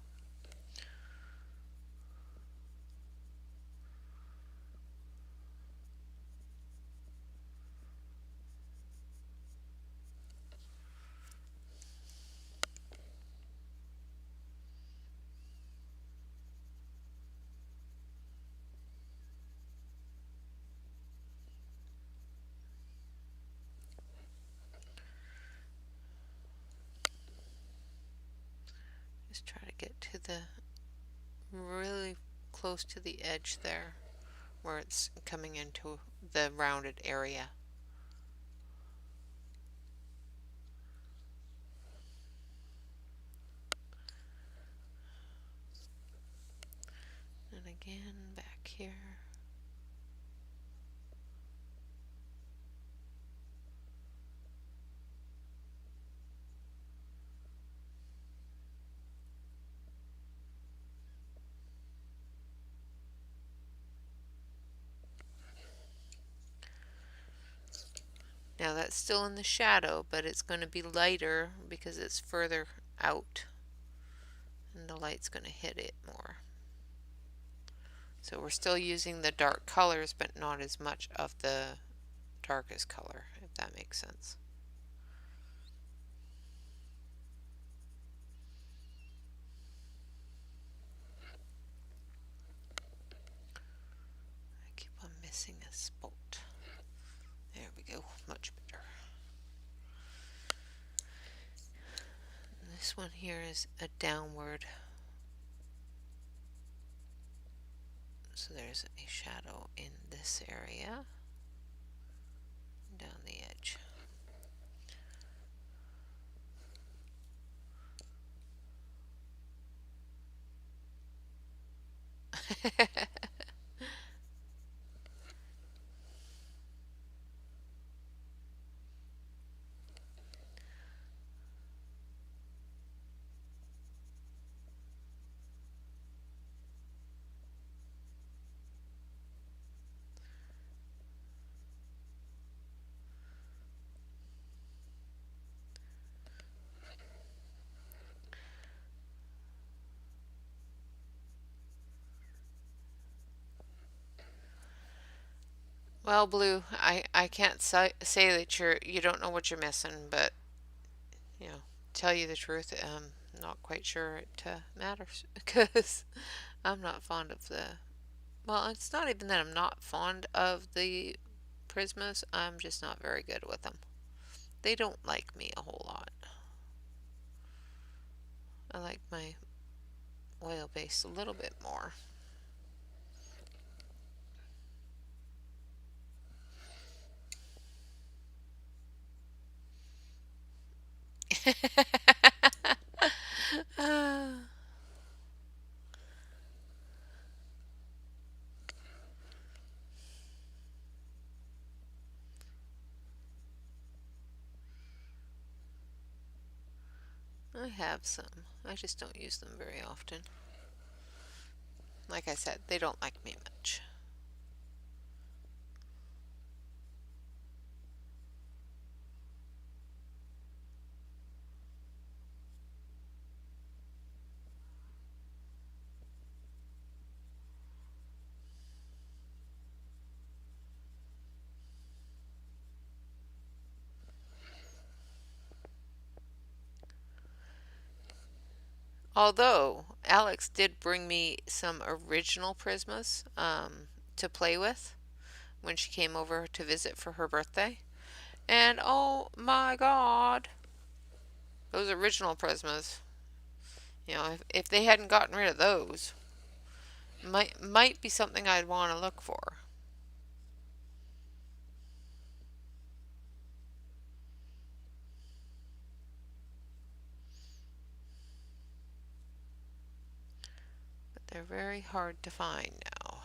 Just try to get to the really close to the edge there where it's coming into the rounded area. And again back here. Now that's still in the shadow, but it's going to be lighter because it's further out and the light's going to hit it more. So we're still using the dark colors, but not as much of the darkest color, if that makes sense. I keep on missing a spot. There we go, much better. And this one here is a downward. So there's a shadow in this area, down the edge. Well, Blue, I can't say that you don't know what you're missing, but you know, tell you the truth, I'm not quite sure it matters because I'm not fond of the. Well, it's not even that I'm not fond of the Prismas. I'm just not very good with them. They don't like me a whole lot. I like my oil base a little bit more. I have some. I just don't use them very often. Like I said, they don't like me much. Although Alex did bring me some original Prismas to play with when she came over to visit for her birthday. And oh my god, those original Prismas. If they hadn't gotten rid of those, might be something I'd want to look for. But they're very hard to find now.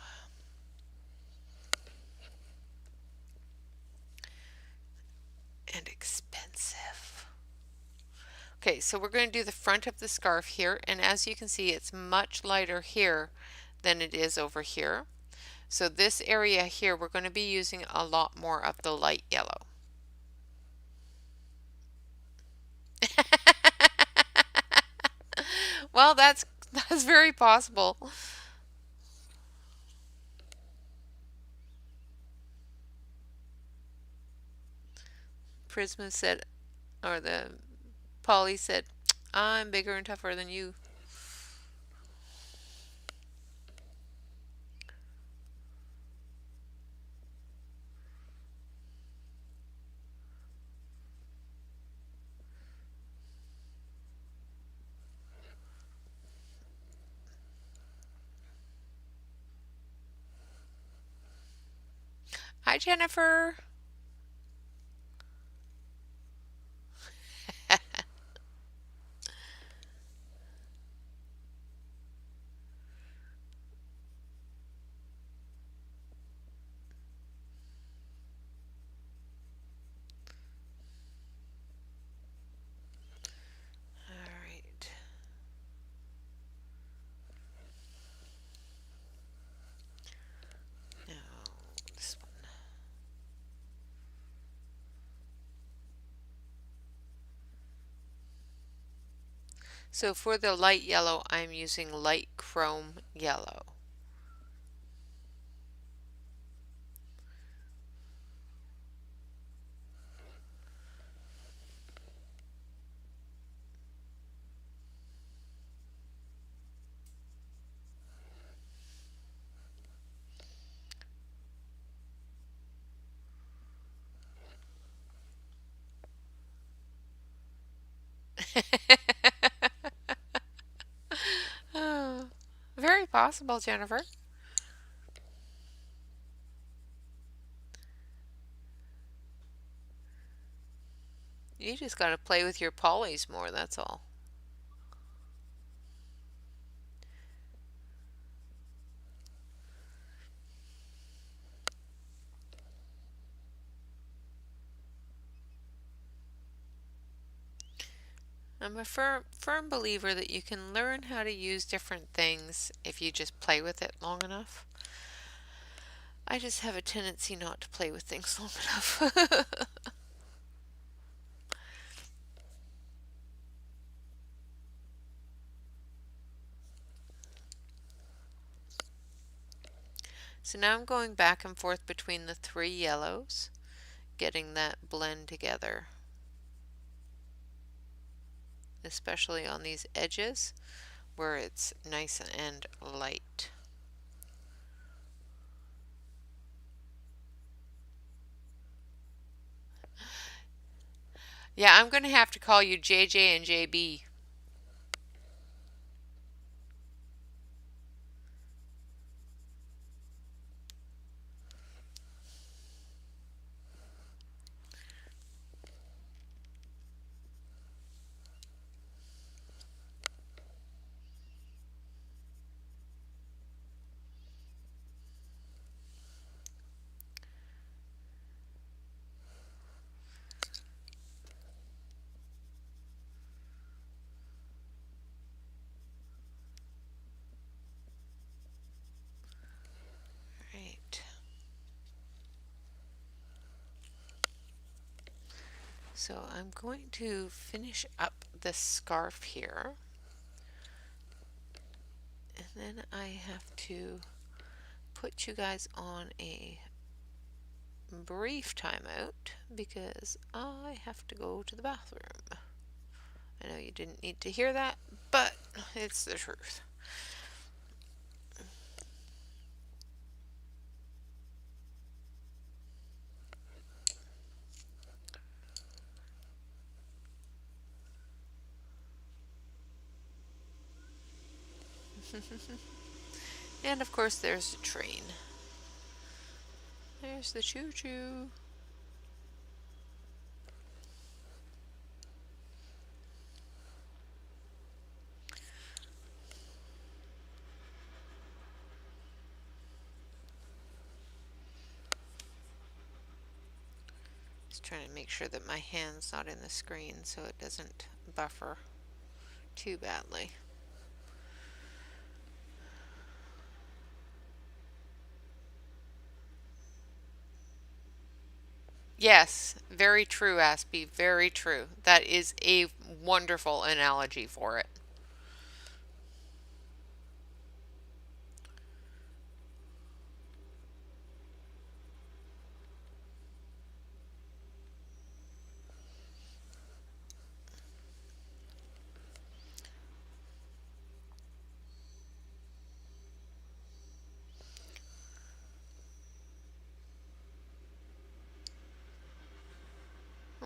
And expensive. Okay, so we're going to do the front of the scarf here, and as you can see, it's much lighter here than it is over here. So this area here, we're going to be using a lot more of the light yellow. Well, that's very possible. Prisma said, or the Polly said, I'm bigger and tougher than you. Hi, Jennifer. All right. Now, this one. So for the light yellow, I'm using light chrome yellow. Oh, very possible, Jennifer. You just got to play with your polys more, that's all. I'm a firm believer that you can learn how to use different things if you just play with it long enough. I just have a tendency not to play with things long enough. So now I'm going back and forth between the three yellows, getting that blend together, especially on these edges where it's nice and light. Yeah, I'm going to have to call you JJ and JB. Right. So I'm going to finish up this scarf here. And then I have to put you guys on a brief timeout because I have to go to the bathroom. I know you didn't need to hear that, but it's the truth. And of course there's the train. There's the choo-choo. Just trying to make sure that my hand's not in the screen so it doesn't buffer too badly. Yes, very true, Aspie. Very true. That is a wonderful analogy for it.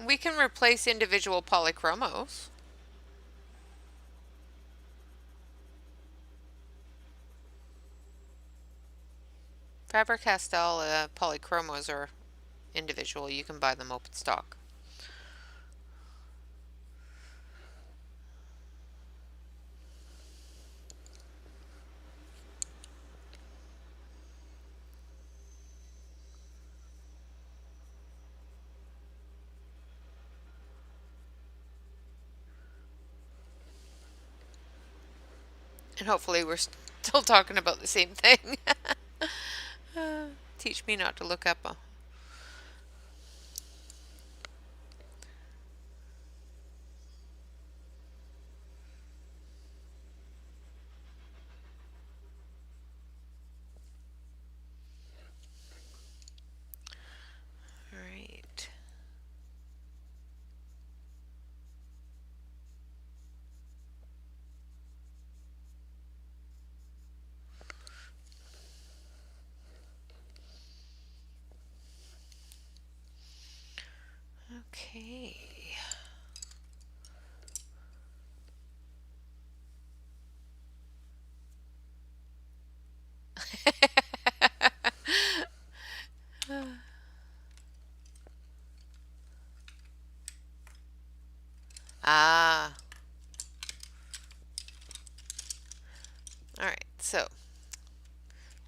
We can replace individual polychromos. Faber-Castell polychromos are individual. You can buy them open stock. And hopefully we're still talking about the same thing. Teach me not to look up. All right. Okay. Ah. All right. So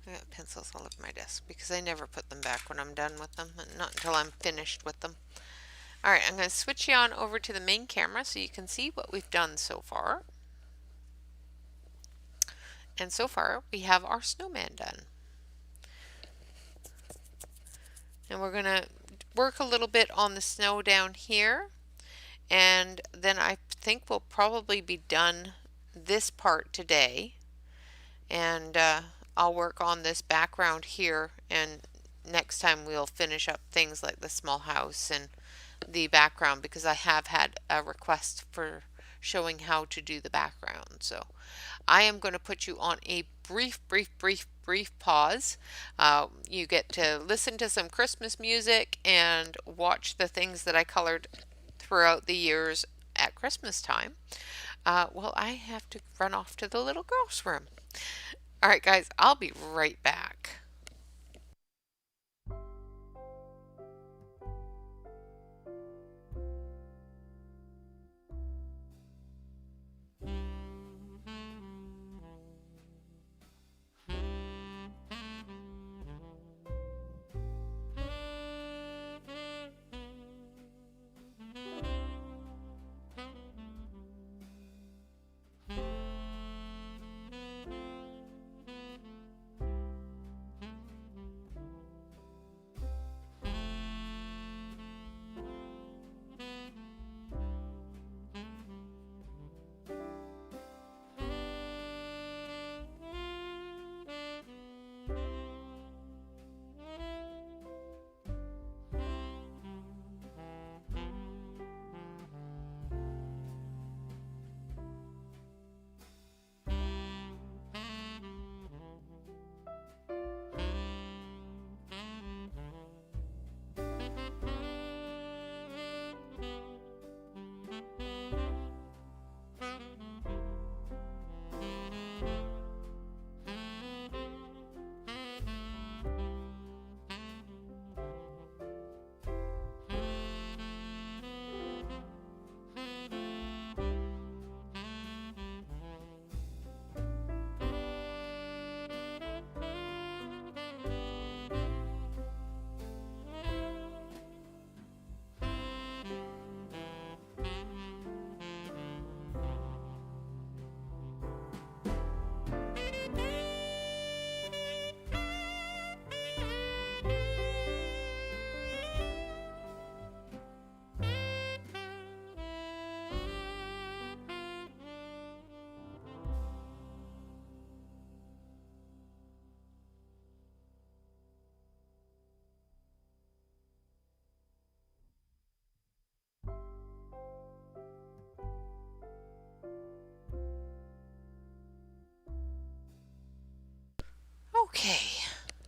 I got pencils all over my desk because I never put them back when I'm done with them, and not until I'm finished with them. All right, I'm going to switch you on over to the main camera so you can see what we've done so far. And so far, we have our snowman done. And we're going to work a little bit on the snow down here. And then I think we'll probably be done this part today. And I'll work on this background here. And next time we'll finish up things like the small house and the background, because I have had a request for showing how to do the background. So I am going to put you on a brief pause. You get to listen to some Christmas music and watch the things that I colored throughout the years at Christmas time. Well, I have to run off to the little girl's room. All right, guys, I'll be right back.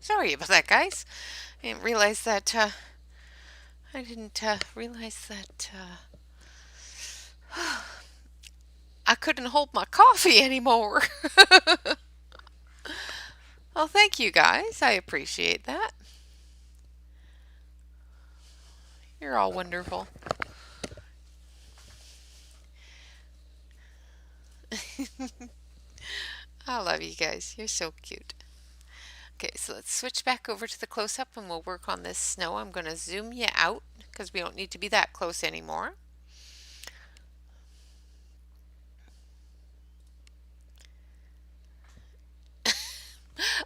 Sorry about that, guys. I didn't realize that. I didn't realize that I couldn't hold my coffee anymore. Well, thank you guys. I appreciate that. You're all wonderful. I love you guys. You're so cute. Okay, so let's switch back over to the close-up and we'll work on this snow. I'm going to zoom you out because we don't need to be that close anymore.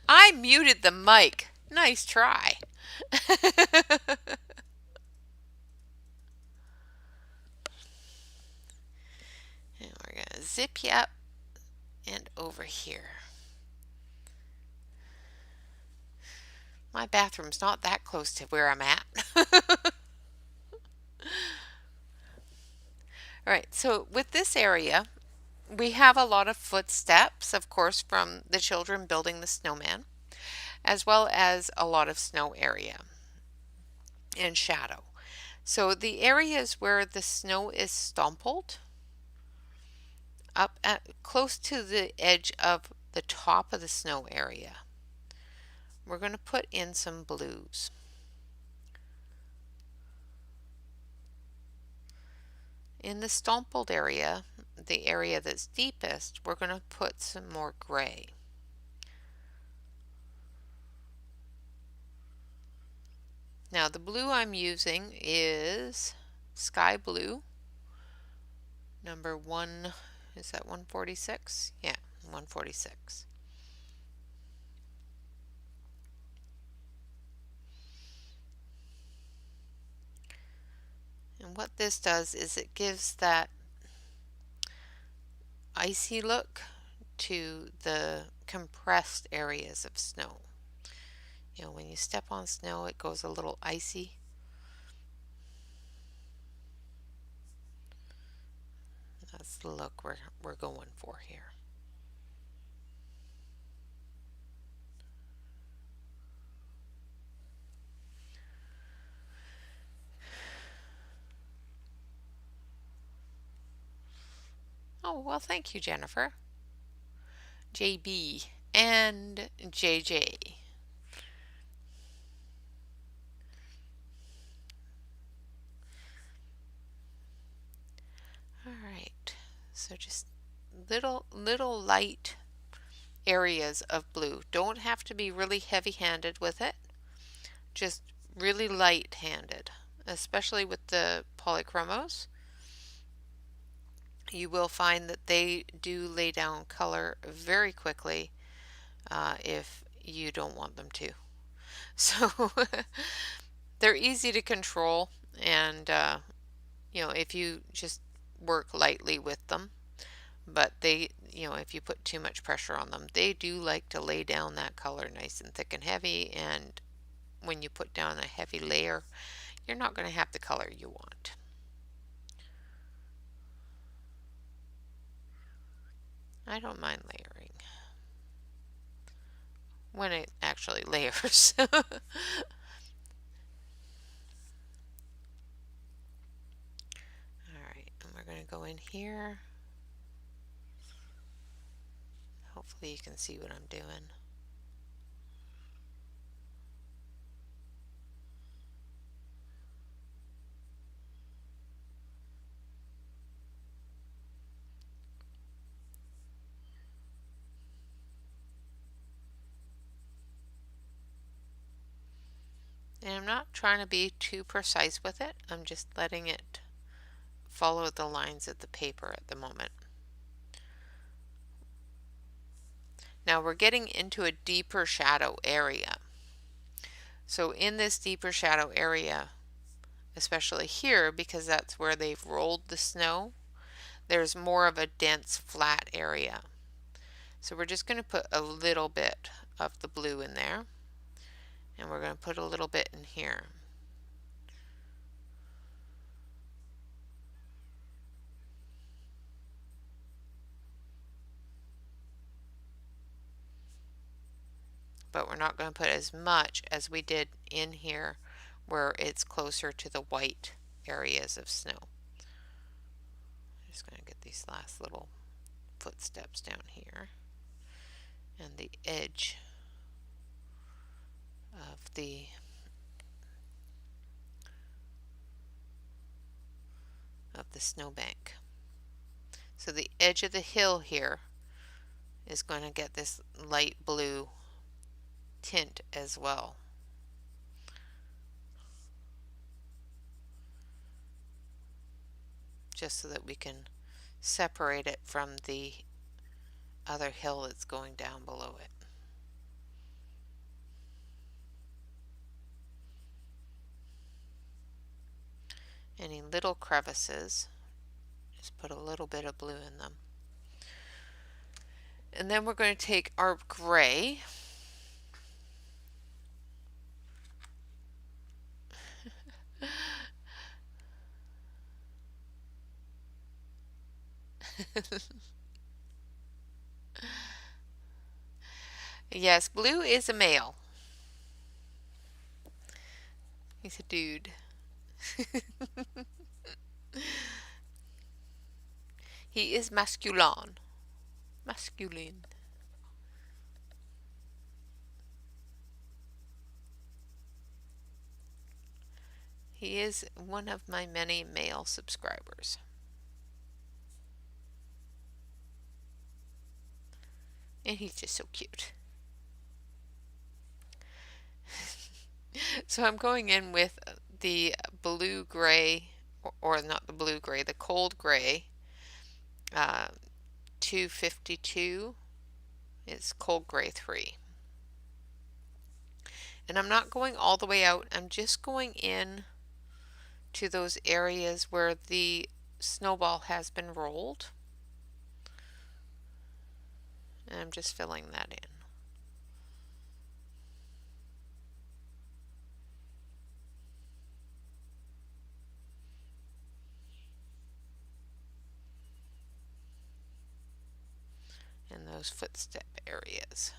I muted the mic. Nice try. And we're going to zip you up and over here. My bathroom's not that close to where I'm at. All right, so with this area, we have a lot of footsteps, of course, from the children building the snowman, as well as a lot of snow area and shadow. So the areas where the snow is stumpled, up at close to the edge of the top of the snow area, we're going to put in some blues. In the stumpled area, the area that's deepest, we're going to put some more gray. Now the blue I'm using is sky blue, number 1, is that 146? Yeah, 146. And what this does is it gives that icy look to the compressed areas of snow. You know, when you step on snow, it goes a little icy. That's the look we're going for here. Oh, well, thank you, Jennifer. JB and JJ. All right, so just little light areas of blue. Don't have to be really heavy-handed with it. Just really light-handed, especially with the polychromos. You will find that they do lay down color very quickly if you don't want them to. So they're easy to control, and you know, if you just work lightly with them, but they, you know, if you put too much pressure on them, they do like to lay down that color nice and thick and heavy, and when you put down a heavy layer, you're not going to have the color you want. I don't mind layering when it actually layers. All right, and we're going to go in here. Hopefully you can see what I'm doing. And I'm not trying to be too precise with it. I'm just letting it follow the lines of the paper at the moment. Now we're getting into a deeper shadow area. So in this deeper shadow area, especially here, because that's where they've rolled the snow, there's more of a dense flat area. So we're just going to put a little bit of the blue in there, and we're going to put a little bit in here. but we're not going to put as much as we did in here where it's closer to the white areas of snow. I'm just going to get these last little footsteps down here and the edge of the snowbank. So the edge of the hill here is going to get this light blue tint as well. Just so that we can separate it from the other hill that's going down below it. Any little crevices, just put a little bit of blue in them. And then we're going to take our gray yes, Blue is a male. He's a dude. He is masculine. Masculine. He is one of my many male subscribers. And he's just so cute. So I'm going in with the blue gray, or not the blue gray, the cold gray, 252. It's cold gray 3. And I'm not going all the way out. I'm just going in to those areas where the snowball has been rolled. And I'm just filling that in. And those footstep areas.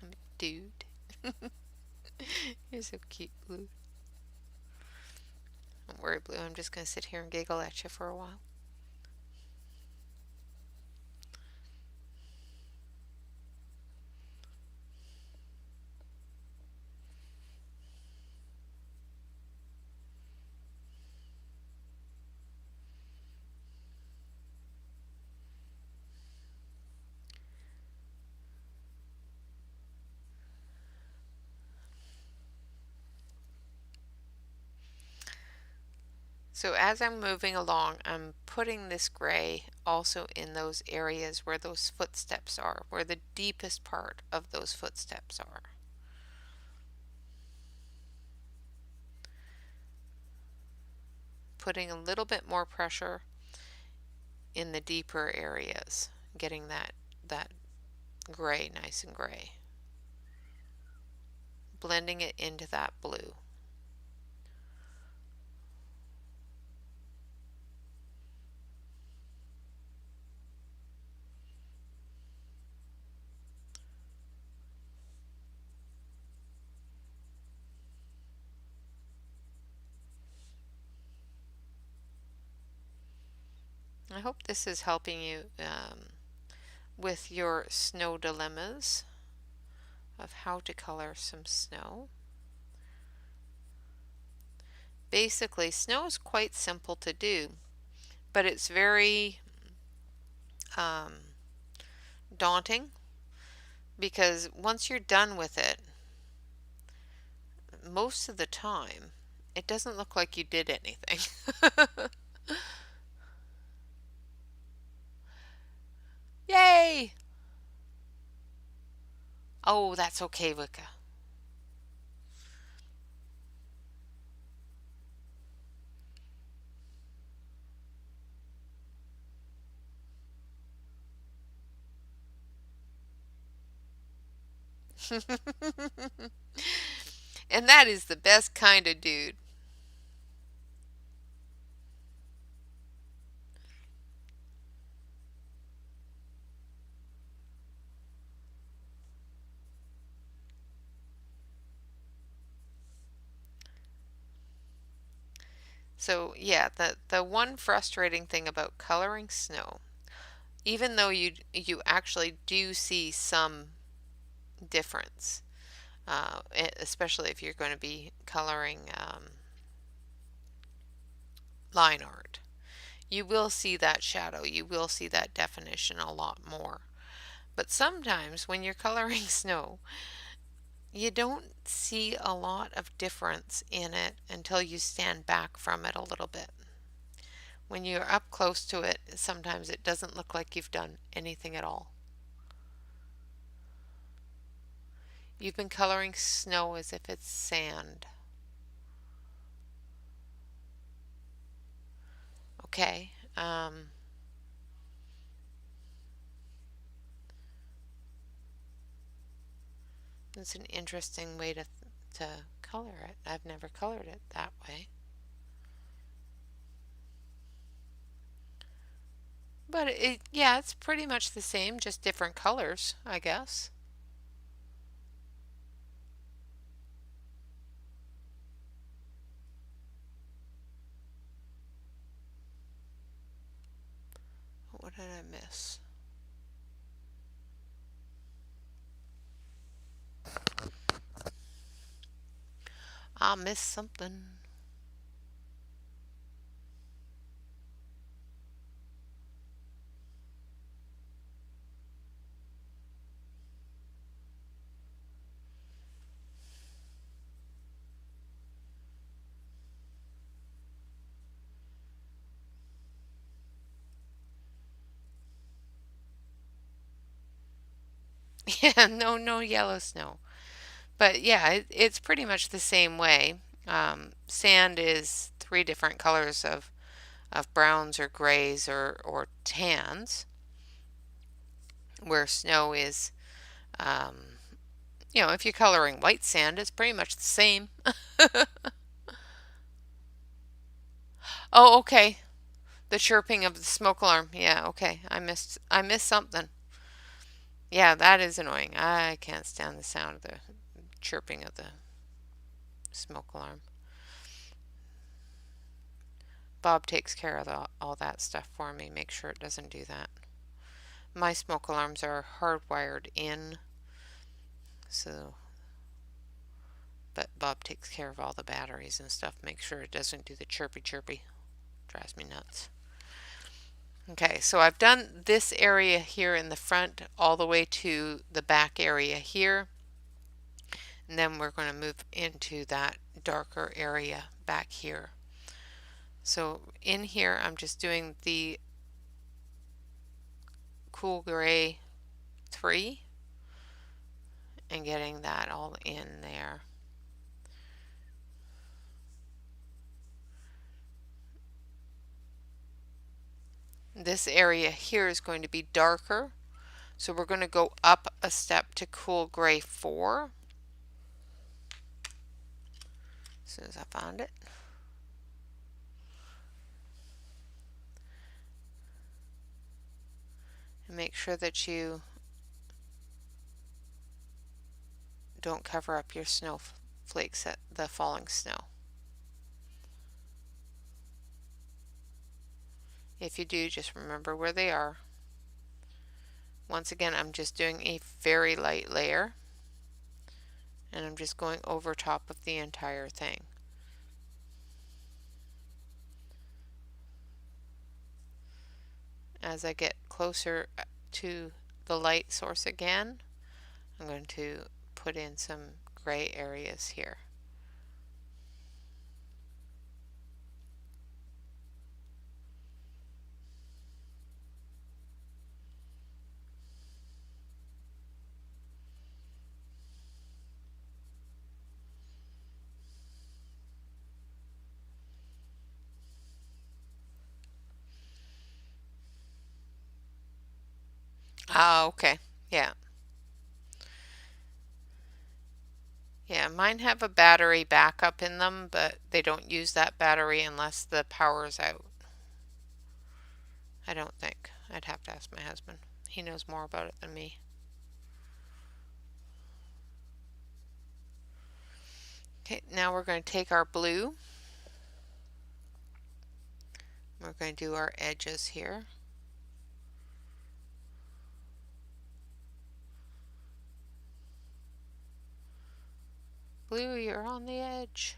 I'm a dude. You're so cute, Blue. Don't worry, Blue. I'm just going to sit here and giggle at you for a while. So as I'm moving along, I'm putting this gray also in those areas where those footsteps are, where the deepest part of those footsteps are. Putting a little bit more pressure in the deeper areas, getting that gray nice and gray. Blending it into that blue. I hope this is helping you with your snow dilemmas of how to color some snow. Basically, snow is quite simple to do, but it's very daunting because once you're done with it, most of the time, it doesn't look like you did anything. Yay! Oh, that's okay, Wicca. And that is the best kind of dude. So yeah, the one frustrating thing about coloring snow, even though you actually do see some difference, especially if you're going to be coloring line art, you will see that shadow, you will see that definition a lot more. But sometimes when you're coloring snow, you don't see a lot of difference in it until you stand back from it a little bit. When you're up close to it, sometimes it doesn't look like you've done anything at all. You've been coloring snow as if it's sand. Okay. It's an interesting way to color it. I've never colored it that way. But yeah, it's pretty much the same, just different colors, I guess. What did I miss? I missed something. Yeah, no yellow snow. But yeah, it's pretty much the same way. Sand is three different colors of browns or grays or tans, where snow is, um, if you're coloring white sand, it's pretty much the same. Oh, okay. The chirping of the smoke alarm. Yeah, okay. I missed something. Yeah, that is annoying. I can't stand the sound of the chirping of the smoke alarm. Bob takes care of all that stuff for me. Make sure it doesn't do that. My smoke alarms are hardwired in, so but Bob takes care of all the batteries and stuff. Make sure it doesn't do the chirpy chirpy. Drives me nuts. Okay, so I've done this area here in the front all the way to the back area here. And then we're going to move into that darker area back here. So in here, I'm just doing the cool gray 3 and getting that all in there. This area here is going to be darker, so we're going to go up a step to cool gray 4 as soon as I found it. And make sure that you don't cover up your snowflakes at the falling snow. If you do, just remember where they are. Once again, I'm just doing a very light layer, and I'm just going over top of the entire thing. As I get closer to the light source again, I'm going to put in some gray areas here. Ah, okay. Yeah. Yeah, mine have a battery backup in them, but they don't use that battery unless the power's out. I don't think. I'd have to ask my husband. He knows more about it than me. Okay, now we're going to take our blue. We're going to do our edges here. Blue, you're on the edge.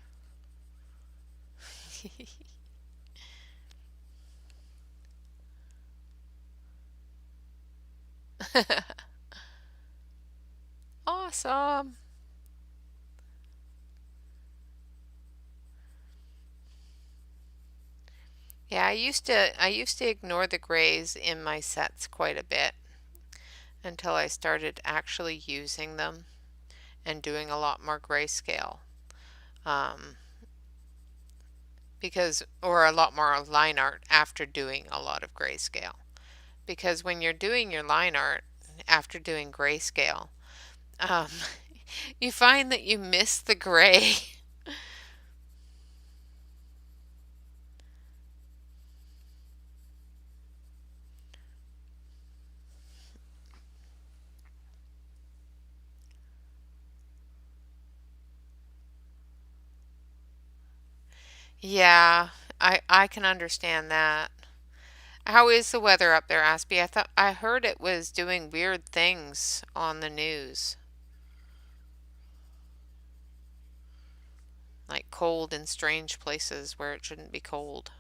Awesome. Yeah, I used to ignore the grays in my sets quite a bit until I started actually using them and doing a lot more grayscale. Um, or a lot more line art after doing a lot of grayscale. Because when you're doing your line art after doing grayscale, um, you find that you miss the gray. Yeah, I can understand that. How is the weather up there, Aspie? I heard it was doing weird things on the news, like cold in strange places where it shouldn't be cold.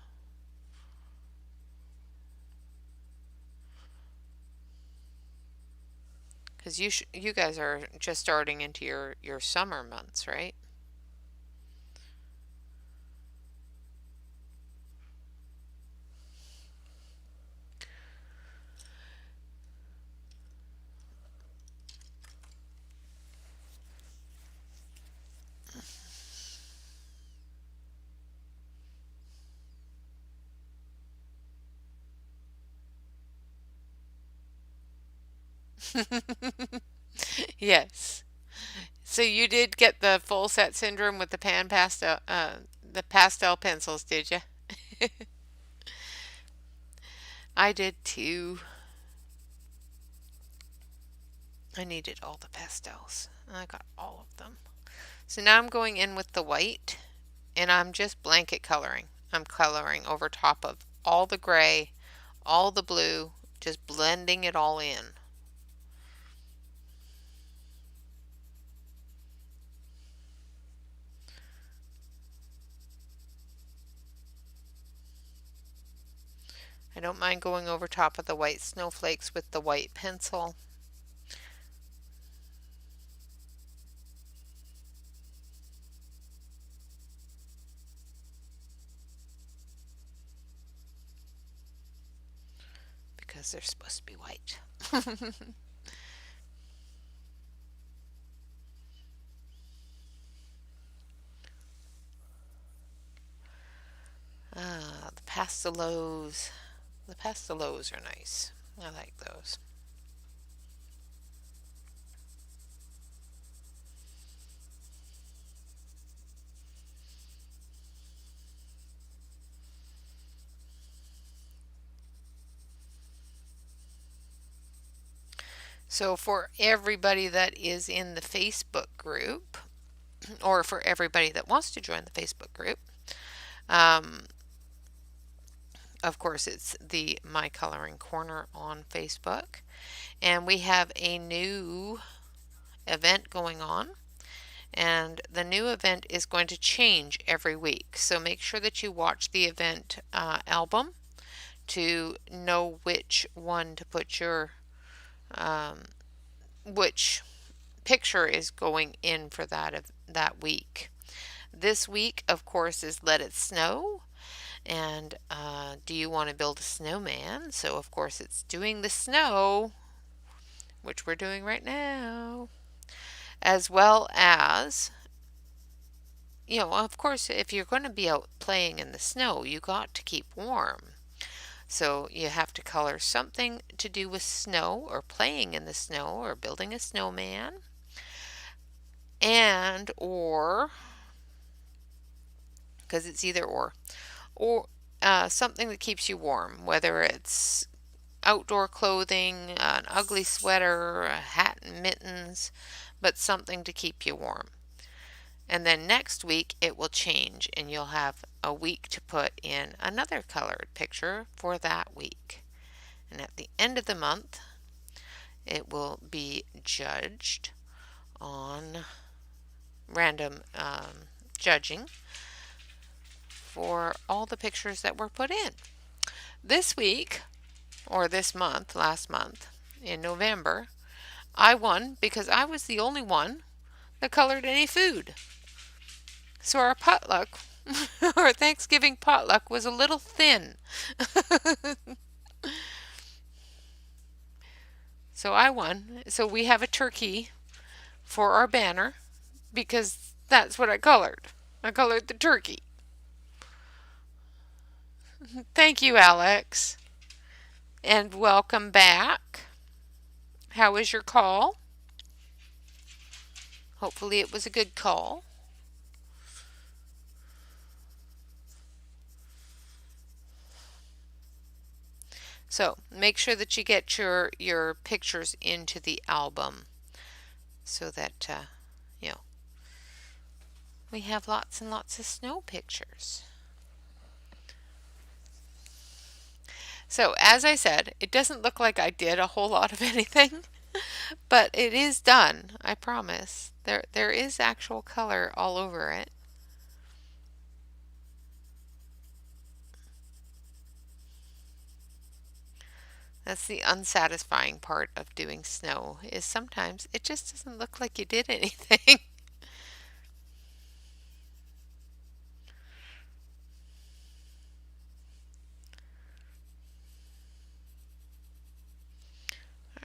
Because you guys are just starting into your summer months, right? Yes. So you did get the full set syndrome with the pastel pencils, did you? I did too. I needed all the pastels. I got all of them. So now I'm going in with the white and I'm just blanket coloring. I'm coloring over top of all the gray, all the blue, just blending it all in. I don't mind going over top of the white snowflakes with the white pencil. Because they're supposed to be white. The pastelos. The pastelos are nice. I like those. So for everybody that is in the Facebook group, or for everybody that wants to join the Facebook group, um, of course it's the My Coloring Corner on Facebook, and we have a new event going on. And the new event is going to change every week. So make sure that you watch the event album to know which one to put um, which picture is going in for that week. This week, of course, is Let It Snow. And do you want to build a snowman? So, of course, it's doing the snow, which we're doing right now, as well as, of course, if you're going to be out playing in the snow, you got to keep warm. So you have to color something to do with snow or playing in the snow or building a snowman. and or, because it's either or something that keeps you warm, whether it's outdoor clothing, an ugly sweater, a hat and mittens, but something to keep you warm. And then next week it will change and you'll have a week to put in another colored picture for that week. And at the end of the month, it will be judged on random judging for all the pictures that were put in. This week, or this month, last month, in November, I won because I was the only one that colored any food. So our potluck, our Thanksgiving potluck, was a little thin. So I won. So we have a turkey for our banner because that's what I colored. I colored the turkey. Thank you, Alex. And welcome back. How was your call? Hopefully it was a good call. So make sure that you get your pictures into the album so that you know, we have lots and lots of snow pictures. So as I said, it doesn't look like I did a whole lot of anything, but it is done, I promise. There is actual color all over it. That's the unsatisfying part of doing snow, is sometimes it just doesn't look like you did anything.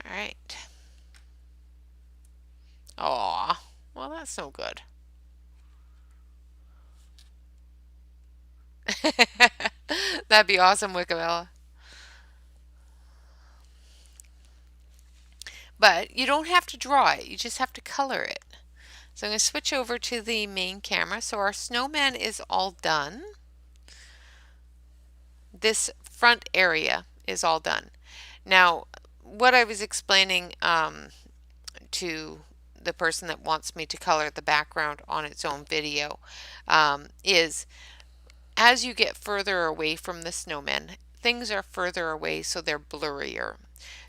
All right. Aw, well that's no good. That'd be awesome, Wickabella. But you don't have to draw it, you just have to color it. So I'm going to switch over to the main camera. So our snowman is all done. This front area is all done. Now, what I was explaining to the person that wants me to color the background on its own video is as you get further away from the snowman, things are further away so they're blurrier.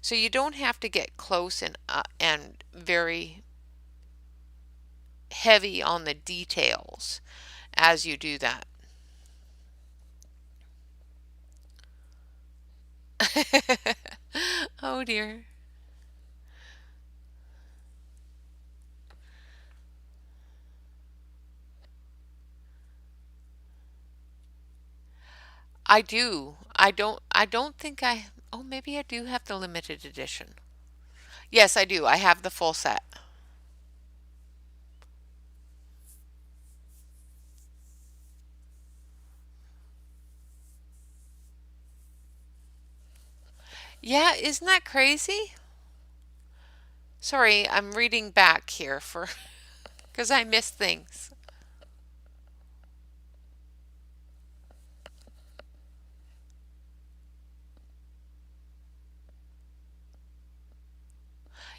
So you don't have to get close and very heavy on the details as you do that. Oh dear. I do. I don't think oh, maybe I do have the limited edition. Yes, I do. I have the full set. Yeah, isn't that crazy? Sorry, I'm reading back here for because I missed things.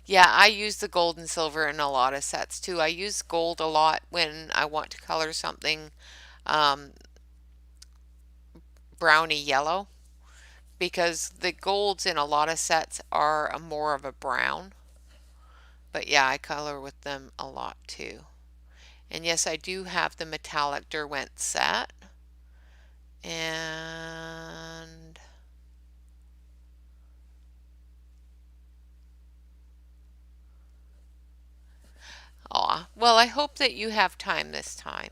Yeah, I use the gold and silver in a lot of sets too. I use gold a lot when I want to color something um, browny yellow because the golds in a lot of sets are more of a brown. But yeah, I color with them a lot too. And yes, I do have the metallic Derwent set. And aw, well, I hope that you have time this time.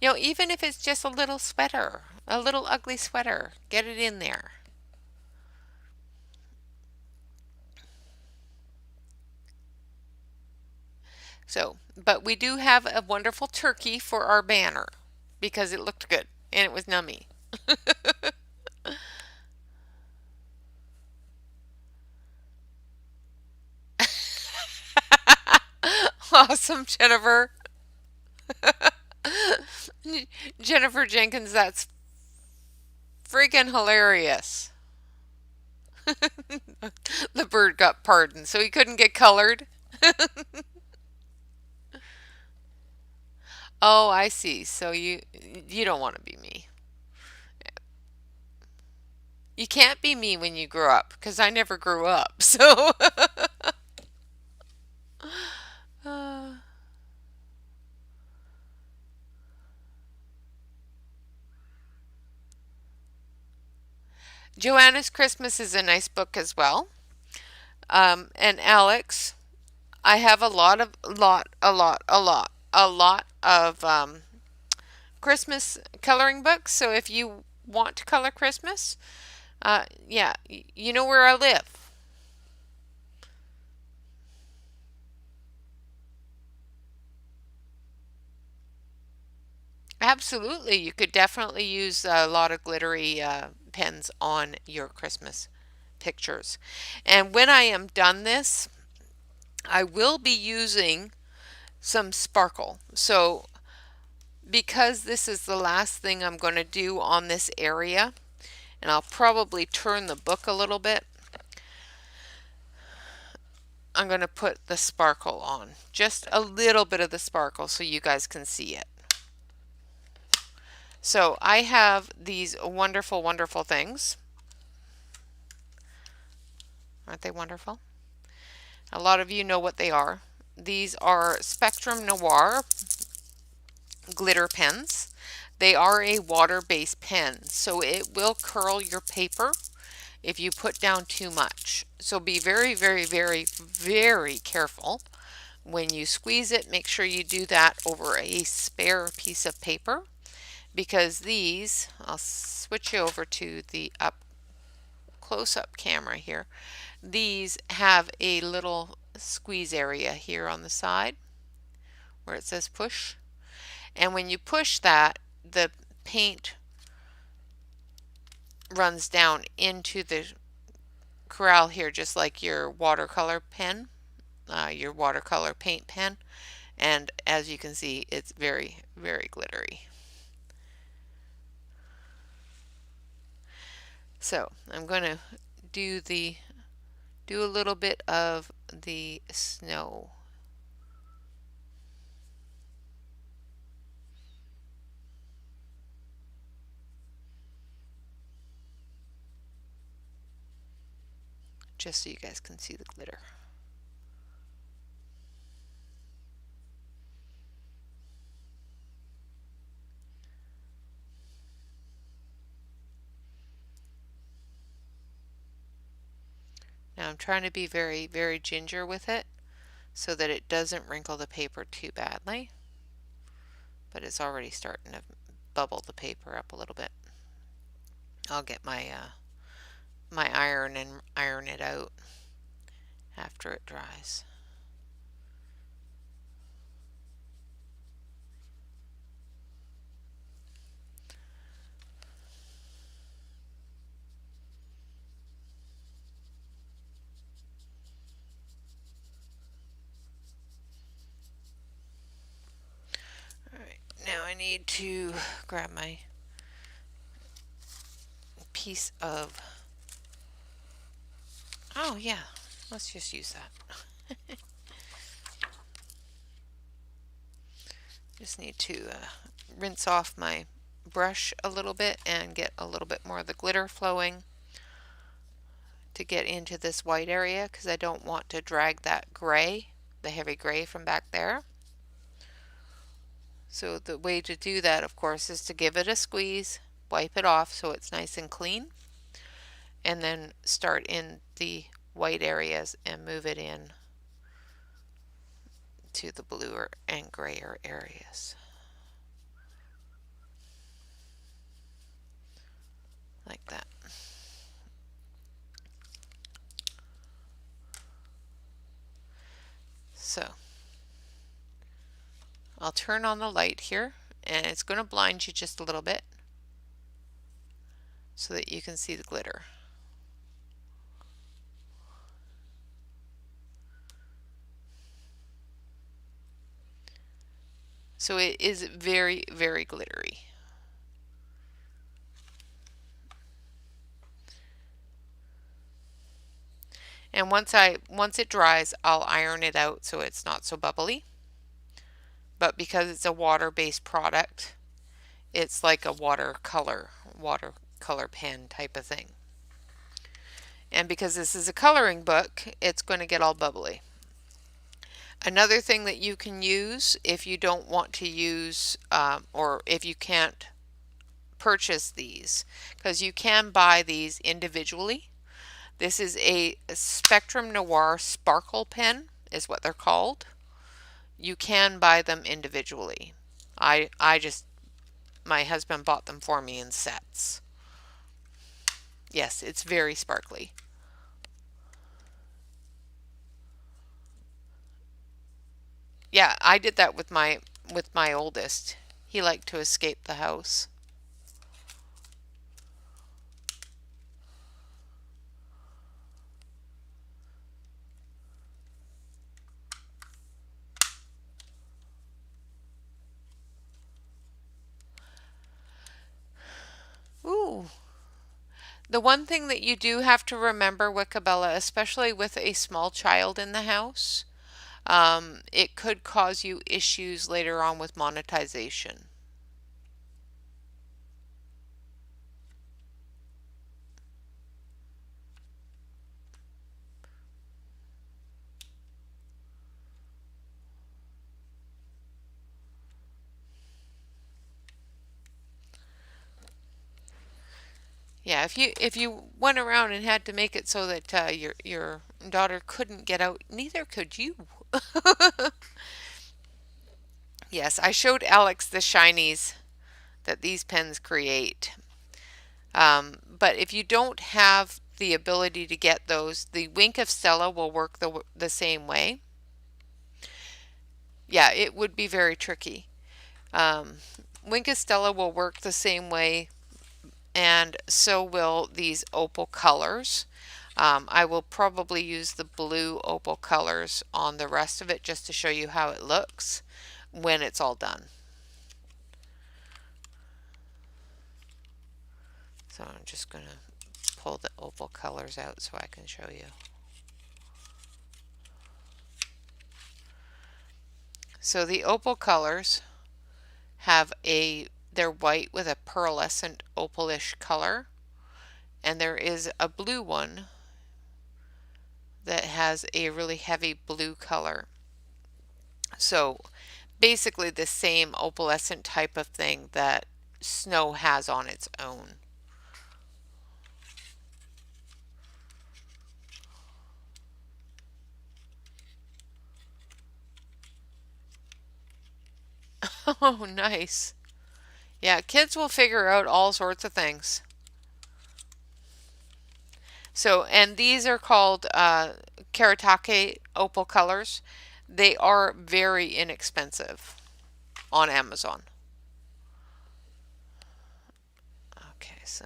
Even if it's just a little sweater, a little ugly sweater, get it in there. So, but we do have a wonderful turkey for our banner because it looked good and it was nummy. awesome, Jennifer. Jennifer Jenkins, that's freaking hilarious. The bird got pardoned, so he couldn't get colored. Oh, I see. So you don't want to be me. You can't be me when you grow up because I never grew up. So uh, Joanna's Christmas is a nice book as well. And Alex, I have a lot of Christmas coloring books. So if you want to color Christmas, yeah, you know where I live. Absolutely, you could definitely use a lot of glittery pens on your Christmas pictures. And when I am done this, I will be using some sparkle. So because this is the last thing I'm going to do on this area, and I'll probably turn the book a little bit, I'm going to put the sparkle on. Just a little bit of the sparkle so you guys can see it. So I have these wonderful, wonderful things. Aren't they wonderful? A lot of you know what they are. These are Spectrum Noir glitter pens. They are a water-based pen, so it will curl your paper if you put down too much. So be very, very, very, very careful. When you squeeze it, make sure you do that over a spare piece of paper because these, I'll switch you over to the close-up camera here. These have a little squeeze area here on the side where it says push. And when you push that, the paint runs down into the corral here, just like your watercolor pen, your watercolor paint pen. And as you can see, it's very, very glittery. So I'm going to do a little bit of the snow. Just so you guys can see the glitter. Now I'm trying to be very, very ginger with it so that it doesn't wrinkle the paper too badly. But it's already starting to bubble the paper up a little bit. I'll get my my iron and iron it out after it dries. Alright, now I need to grab my piece of, oh yeah, let's just use that. Just need to rinse off my brush a little bit and get a little bit more of the glitter flowing to get into this white area because I don't want to drag that gray, the heavy gray from back there. So the way to do that, of course, is to give it a squeeze, wipe it off so it's nice and clean, and then start in the white areas and move it in to the bluer and grayer areas. Like that. So I'll turn on the light here and it's going to blind you just a little bit so that you can see the glitter. So it is very, very glittery. And once it dries, I'll iron it out so it's not so bubbly. But because it's a water-based product, it's like a watercolor pen type of thing. And because this is a coloring book, it's going to get all bubbly. Another thing that you can use if you don't want to use, or if you can't purchase these, because you can buy these individually. This is a Spectrum Noir Sparkle pen, is what they're called. You can buy them individually. My husband bought them for me in sets. Yes, it's very sparkly. Yeah, I did that with my oldest. He liked to escape the house. Ooh. The one thing that you do have to remember, Wickabella, especially with a small child in the house, it could cause you issues later on with monetization. Yeah, if you went around and had to make it so that your daughter couldn't get out, neither could you. Yes, I showed Alex the shinies that these pens create. But if you don't have the ability to get those, the Wink of Stella will work the same way. Yeah, it would be very tricky. Um, Wink of Stella will work the same way, and so will these opal colors. I will probably use the blue opal colors on the rest of it just to show you how it looks when it's all done. So I'm just going to pull the opal colors out so I can show you. So the opal colors they're white with a pearlescent opalish color, and there is a blue one that has a really heavy blue color. So basically the same opalescent type of thing that snow has on its own. Oh, nice. Yeah, kids will figure out all sorts of things. So, and these are called Karatake opal colors. They are very inexpensive on Amazon. Okay, so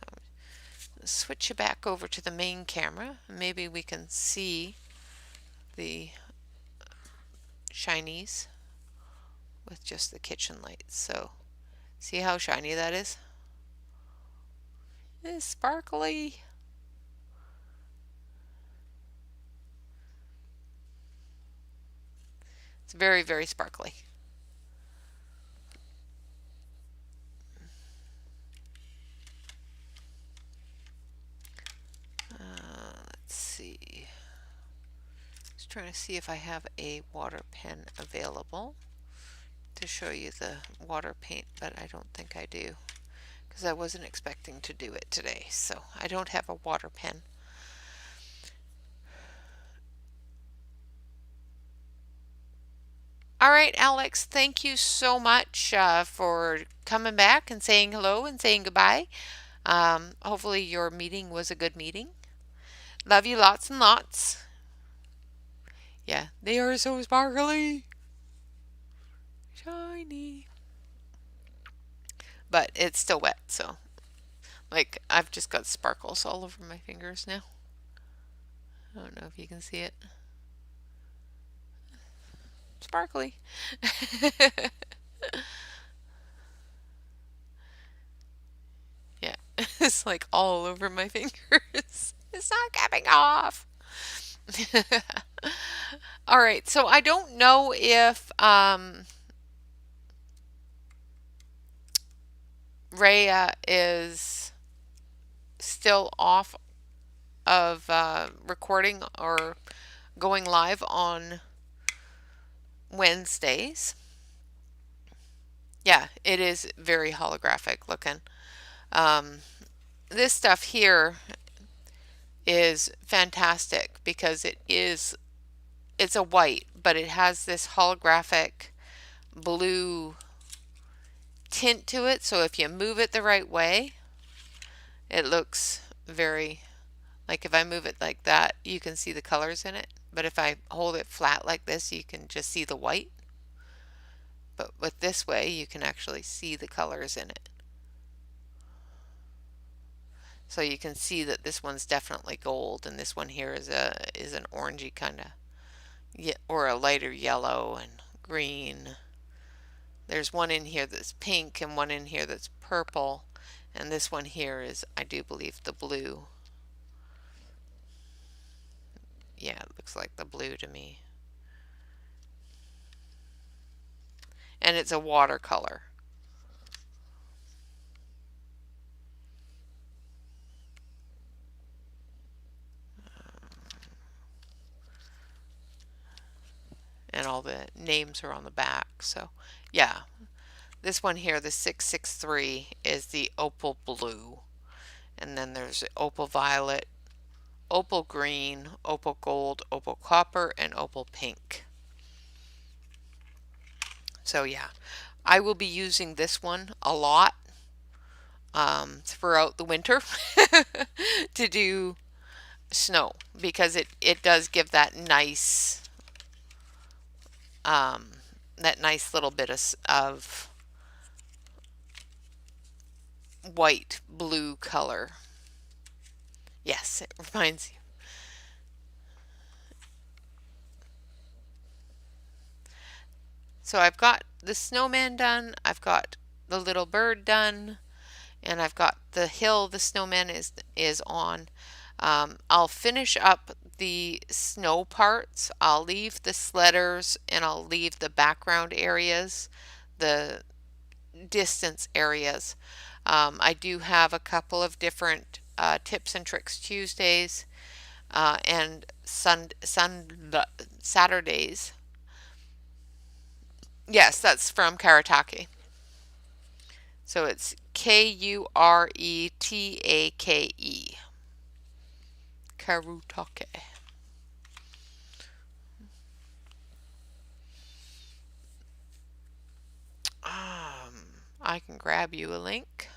switch you back over to the main camera. Maybe we can see the shinies with just the kitchen lights. So, see how shiny that is? It's sparkly. It's very, very sparkly. Let's see. Just trying to see if I have a water pen available to show you the water paint, but I don't think I do because I wasn't expecting to do it today. So I don't have a water pen. All right, Alex, thank you so much for coming back and saying hello and saying goodbye. Hopefully your meeting was a good meeting. Love you lots and lots. Yeah, they are so sparkly. Shiny. But it's still wet, so like I've just got sparkles all over my fingers now. I don't know if you can see it. Sparkly. is like all over my fingers. It's not coming off. All right, so I don't know if Rhea is still off of recording or going live on Wednesdays. Yeah, it is very holographic looking. Um, this stuff here is fantastic because it's a white, but it has this holographic blue tint to it. So if you move it the right way, it looks very, like if I move it like that, you can see the colors in it. But if I hold it flat like this, you can just see the white. But with this way, you can actually see the colors in it. So you can see that this one's definitely gold, and this one here is an orangey kind of, yeah, or a lighter yellow and green. There's one in here that's pink and one in here that's purple, and this one here is, I do believe, the blue. Yeah, it looks like the blue to me. And it's a watercolor. And all the names are on the back. So, yeah. This one here, the 663, is the opal blue. And then there's opal violet, opal green, opal gold, opal copper, and opal pink. So yeah, I will be using this one a lot throughout the winter to do snow because it does give um, that nice little bit of white blue color. Yes, it reminds you. So I've got the snowman done, I've got the little bird done, and I've got the hill the snowman is on. I'll finish up the snow parts. I'll leave the sledders and I'll leave the background areas, the distance areas. I do have a couple of different tips and tricks Tuesdays and Saturdays. Yes, that's from Karatake. So it's Kuretake. Karutake. I can grab you a link.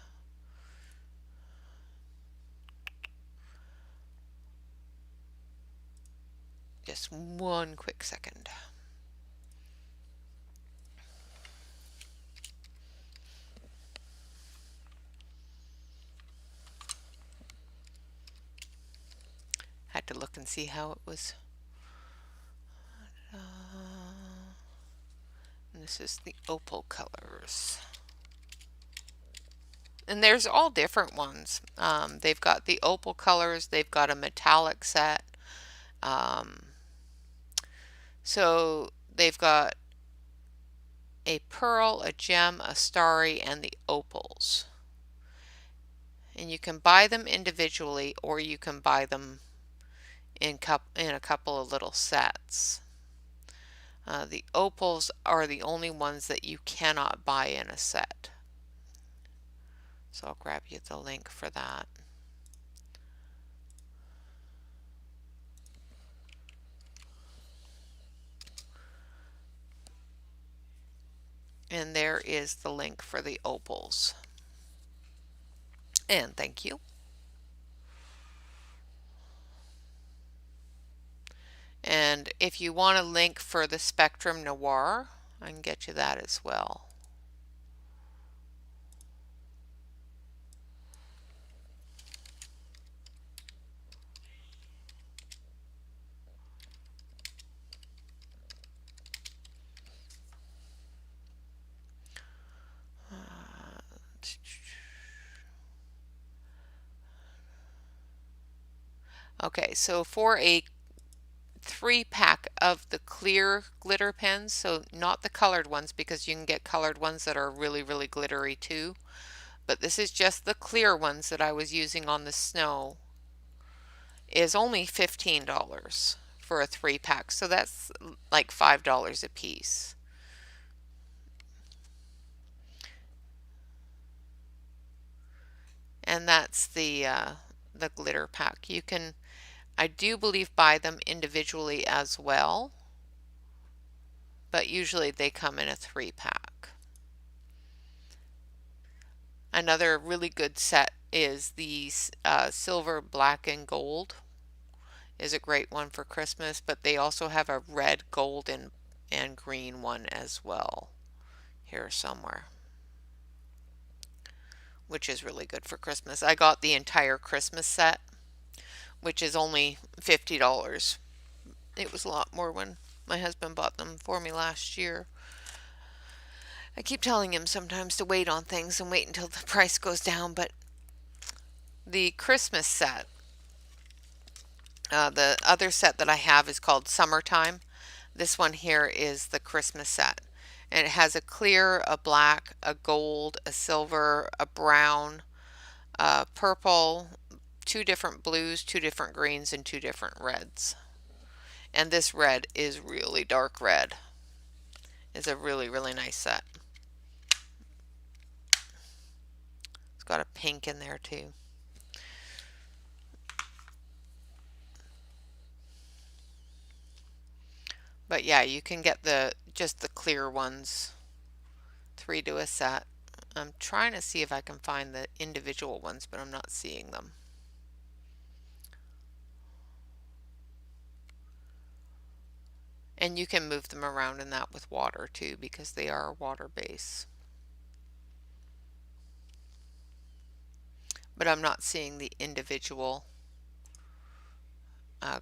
Just one quick second. Had to look and see how it was. And this is the opal colors. And there's all different ones. They've got the opal colors. They've got a metallic set. So they've got a pearl, a gem, a starry, and the opals. And you can buy them individually or you can buy them in a couple of little sets. The opals are the only ones that you cannot buy in a set. So I'll grab you the link for that. And there is the link for the opals. And thank you. And if you want a link for the Spectrum Noir, I can get you that as well. Okay, so for a 3-pack of the clear glitter pens, so not the colored ones because you can get colored ones that are really, really glittery too, but this is just the clear ones that I was using on the snow, is only $15 for a 3-pack, so that's like $5 a piece. And that's the glitter pack. You can, I do believe, buy them individually as well, but usually they come in a 3-pack. Another really good set is the silver, black, and gold is a great one for Christmas, but they also have a red, gold, and green one as well here somewhere, which is really good for Christmas. I got the entire Christmas set, which is only $50. It was a lot more when my husband bought them for me last year. I keep telling him sometimes to wait on things and wait until the price goes down, but the Christmas set, the other set that I have is called Summertime. This one here is the Christmas set. And it has a clear, a black, a gold, a silver, a brown, a purple, 2 different blues, 2 different greens, and 2 different reds. And this red is really dark red. It's a really, really nice set. It's got a pink in there too. But yeah, you can get just the clear ones, 3 to a set. I'm trying to see if I can find the individual ones, but I'm not seeing them. And you can move them around in that with water too, because they are water based. But I'm not seeing the individual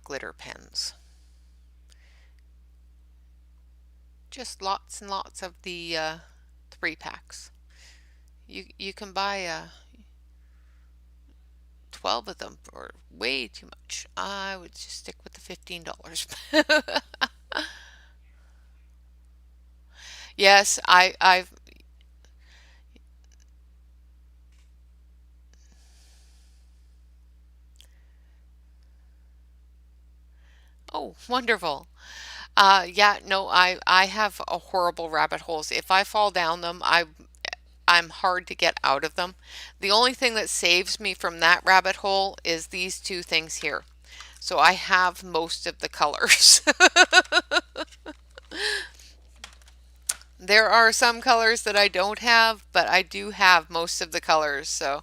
glitter pens. Just lots and lots of the 3-packs. You can buy 12 of them for way too much. I would just stick with the $15. Yes, I've oh, wonderful. Yeah, no, I have a horrible rabbit holes. If I fall down them, I'm hard to get out of them. The only thing that saves me from that rabbit hole is these 2 things here. So I have most of the colors. There are some colors that I don't have, but I do have most of the colors. So,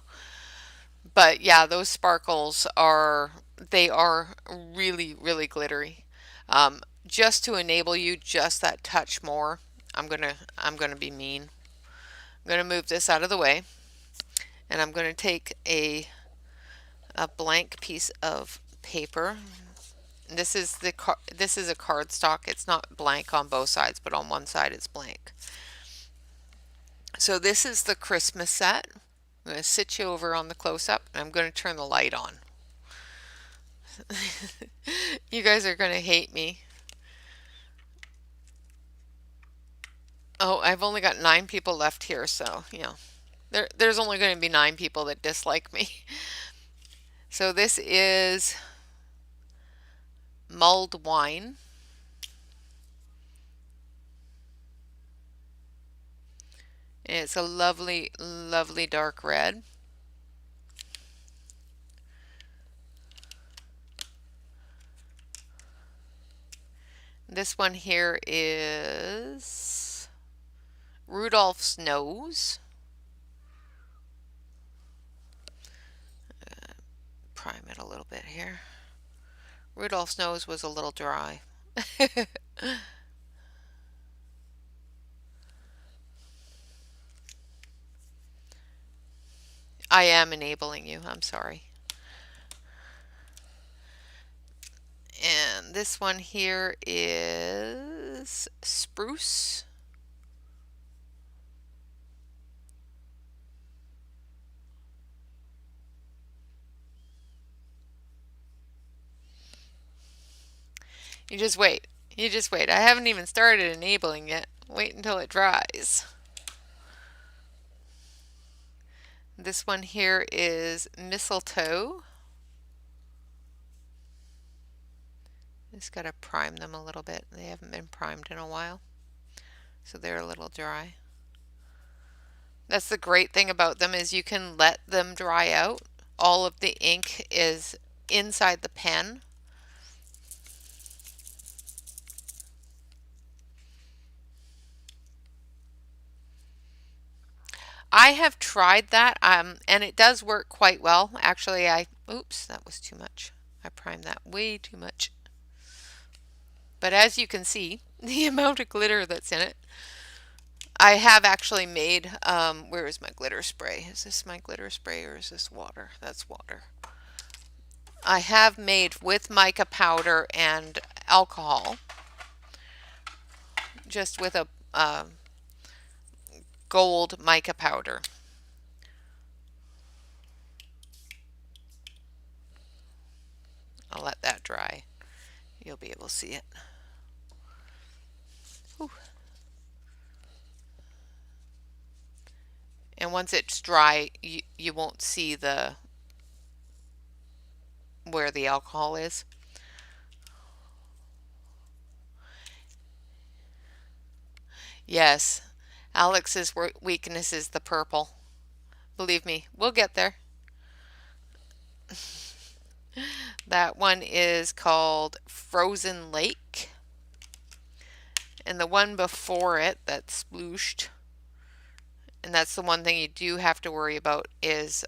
but yeah, those sparkles are, they are really, really glittery. Just to enable you just that touch more, I'm gonna be mean. I'm gonna move this out of the way, and I'm gonna take a blank piece of paper. This is this is a cardstock. It's not blank on both sides, but on one side it's blank. So this is the Christmas set. I'm going to sit you over on the close-up, and I'm going to turn the light on. You guys are going to hate me. Oh, I've only got 9 people left here, so, you know, there's only going to be 9 people that dislike me. So this is mulled wine. And it's a lovely, lovely dark red. This one here is Rudolph's Nose. Prime it a little bit here. Rudolph's nose was a little dry. I am enabling you. I'm sorry. And this one here is spruce. You just wait. You just wait. I haven't even started enabling yet. Wait until it dries. This one here is mistletoe. Just got to prime them a little bit. They haven't been primed in a while, so they're a little dry. That's the great thing about them is you can let them dry out. All of the ink is inside the pen. I have tried that, and it does work quite well. Actually, oops, that was too much. I primed that way too much. But as you can see, the amount of glitter that's in it, I have actually made, where is my glitter spray? Is this my glitter spray or is this water? That's water. I have made with mica powder and alcohol, just with a gold mica powder. I'll let that dry. You'll be able to see it. Whew. And once it's dry, you won't see where the alcohol is. Yes, Alex's weakness is the purple. Believe me, we'll get there. That one is called Frozen Lake. And the one before it that's splooshed, and that's the one thing you do have to worry about, is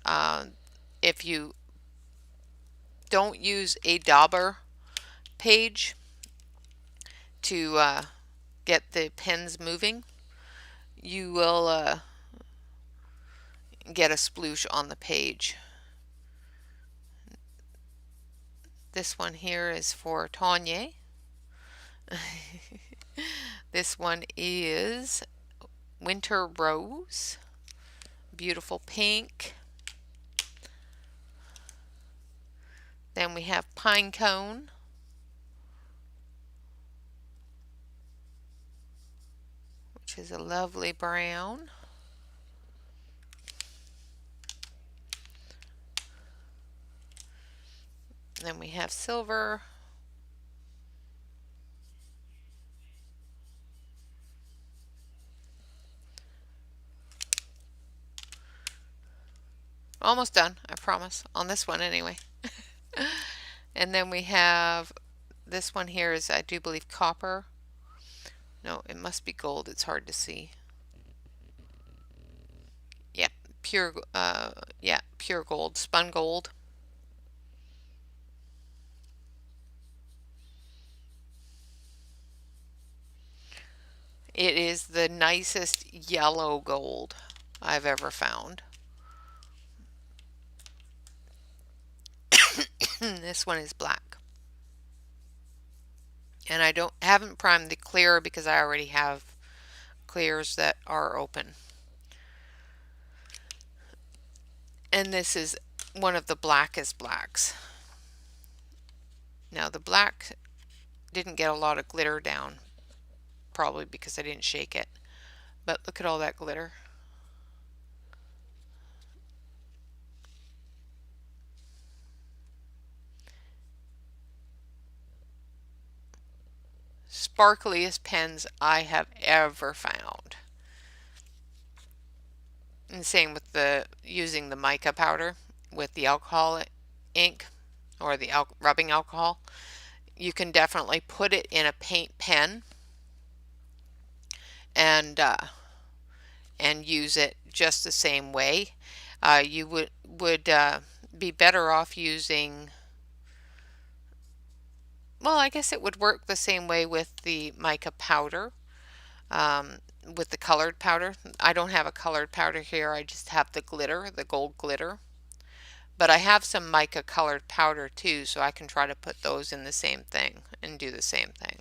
if you don't use a dauber page to get the pens moving, you will get a sploosh on the page. This one here is for Tanya. This one is Winter Rose, beautiful pink. Then we have Pine Cone, which is a lovely brown. Then we have Silver. Almost done, I promise, on this one anyway. And then we have this one here is, I do believe, copper. No, it must be gold. It's hard to see. Yeah, pure gold, spun gold. It is the nicest yellow gold I've ever found. This one is black. And I haven't primed the clear because I already have clears that are open. And this is one of the blackest blacks. Now the black didn't get a lot of glitter down, probably because I didn't shake it. But look at all that glitter. Sparkliest pens I have ever found. And same with using the mica powder with the alcohol ink or the rubbing alcohol. You can definitely put it in a paint pen and use it just the same way. You would be better off using, well, I guess it would work the same way with the mica powder, with the colored powder. I don't have a colored powder here, I just have the glitter, the gold glitter. But I have some mica colored powder too, so I can try to put those in the same thing and do the same thing.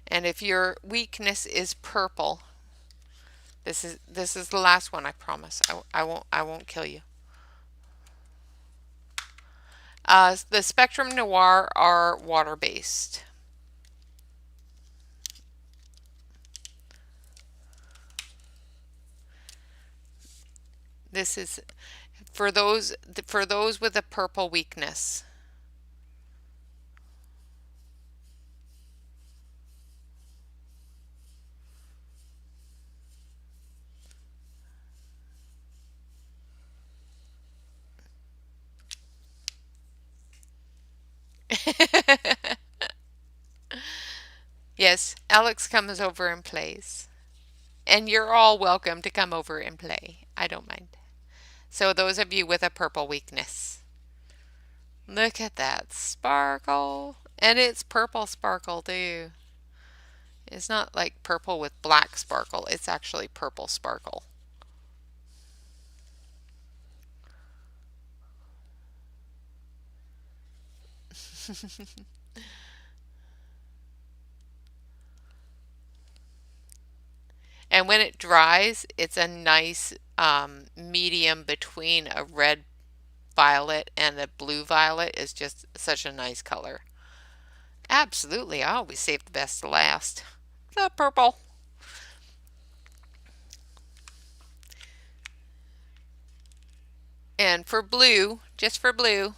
And if your weakness is purple, This is the last one, I promise. I won't kill you. The Spectrum Noir are water based. This is for those with a purple weakness. Yes, Alex comes over and plays. And you're all welcome to come over and play. I don't mind. So those of you with a purple weakness. Look at that sparkle. And it's purple sparkle too. It's not like purple with black sparkle. It's actually purple sparkle. And when it dries, it's a nice medium between a red violet and a blue violet. Is just such a nice color. Absolutely, I always save the best to last. The purple. And for blue, just for blue,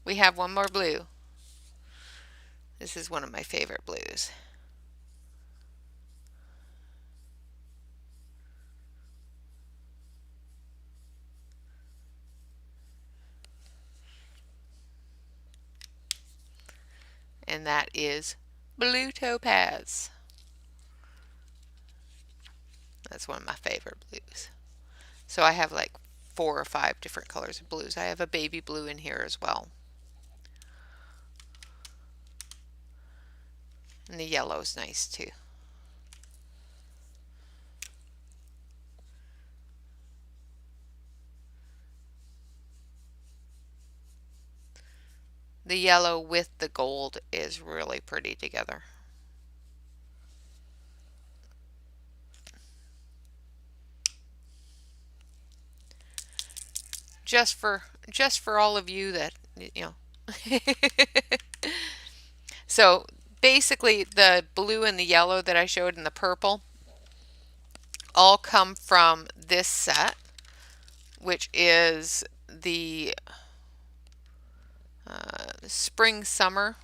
we have one more blue. This is one of my favorite blues. And that is blue topaz. That's one of my favorite blues. So I have like 4 or 5 different colors of blues. I have a baby blue in here as well. And the yellow is nice too. The yellow with the gold is really pretty together. Just for all of you that you know. So basically the blue and the yellow that I showed and the purple all come from this set, which is the spring summer.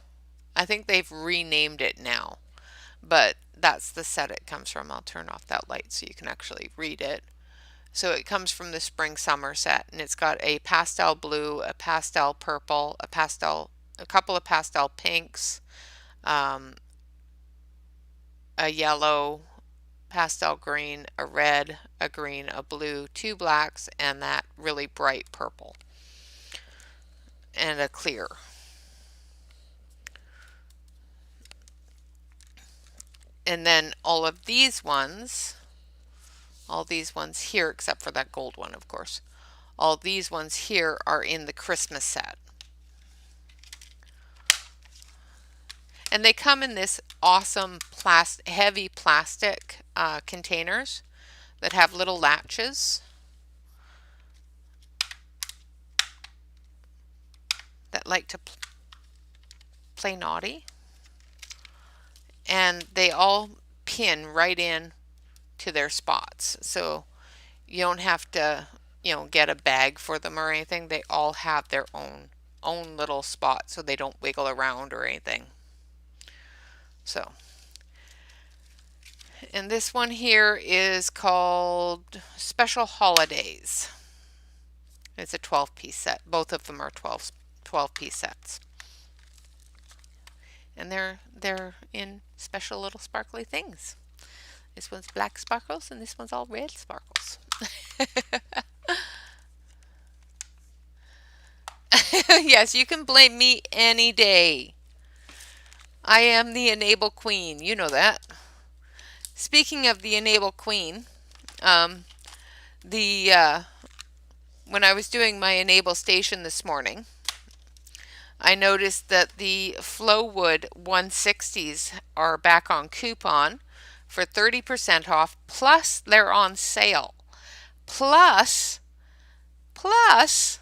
I think they've renamed it now, but that's the set it comes from. I'll turn off that light so you can actually read it. So it comes from the spring summer set, and it's got a pastel blue, a pastel purple, a couple of pastel pinks, um, a yellow, pastel green, a red, a green, a blue, 2 blacks, and that really bright purple, and a clear. And then all these ones here, except for that gold one, of course, all these ones here are in the Christmas set. And they come in this awesome heavy plastic containers that have little latches that like to play naughty. And they all pin right in to their spots. So you don't have to, get a bag for them or anything. They all have their own little spot so they don't wiggle around or anything. So, and this one here is called Special Holidays. It's a 12-piece set. Both of them are 12-piece sets. And they're in special little sparkly things. This one's black sparkles and this one's all red sparkles. Yes, you can blame me any day. I am the Enable Queen. You know that. Speaking of the Enable Queen, um, the when I was doing my Enable station this morning, I noticed that the Flowwood 160s are back on coupon for 30% off, plus they're on sale. Plus, plus,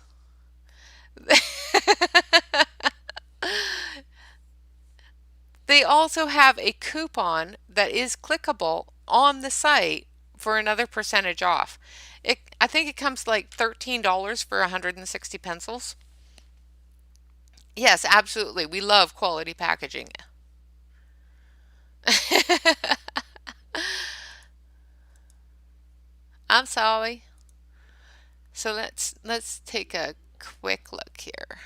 they also have a coupon that is clickable on the site for another percentage off. I think it comes like $13 for 160 pencils. Yes, absolutely. We love quality packaging. I'm sorry. So let's take a quick look here.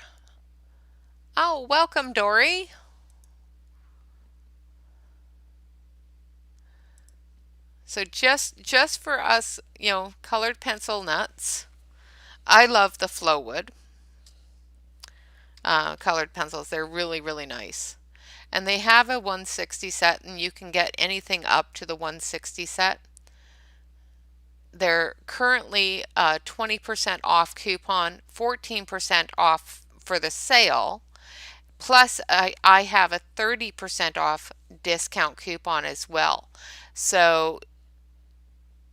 Oh, welcome, Dory. So just for us, colored pencil nuts. I love the Flowwood colored pencils. They're really, really nice. And they have a 160 set, and you can get anything up to the 160 set. They're currently 20% off coupon, 14% off for the sale. Plus, I have a 30% off discount coupon as well. So,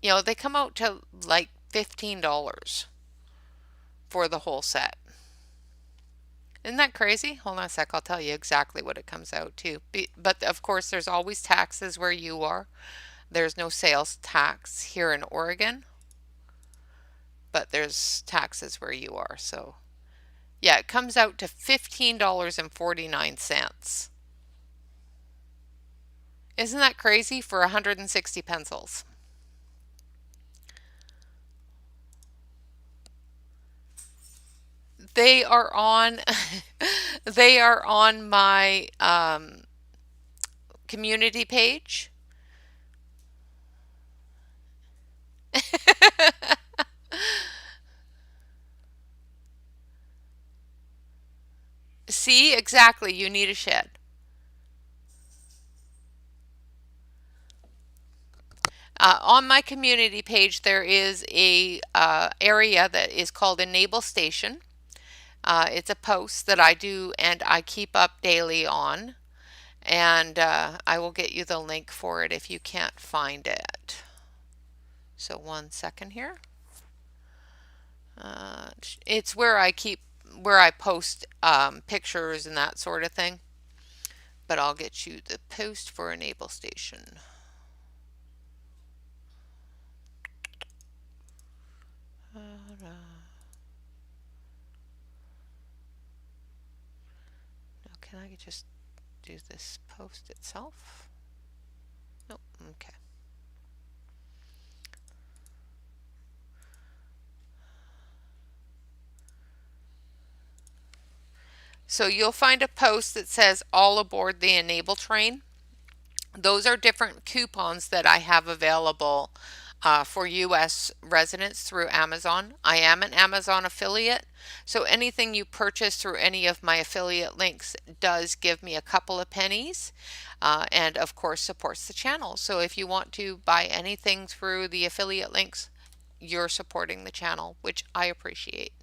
they come out to like $15 for the whole set. Isn't that crazy? Hold on a sec, I'll tell you exactly what it comes out to. But of course, there's always taxes where you are. There's no sales tax here in Oregon, but there's taxes where you are. So, yeah, it comes out to $15.49. Isn't that crazy for 160 pencils? They are on they are on my community page. See, exactly, you need a shed. On my community page, there is a area that is called Enable Station. It's a post that I do and I keep up daily on, and I will get you the link for it if you can't find it. So 1 second here. It's where I post pictures and that sort of thing. But I'll get you the post for Enable Station. Now, can I just do this post itself? Nope. Okay. So you'll find a post that says all aboard the Enable train. Those are different coupons that I have available for US residents through Amazon. I am an Amazon affiliate, so anything you purchase through any of my affiliate links does give me a couple of pennies, and of course supports the channel. So if you want to buy anything through the affiliate links, you're supporting the channel, which I appreciate.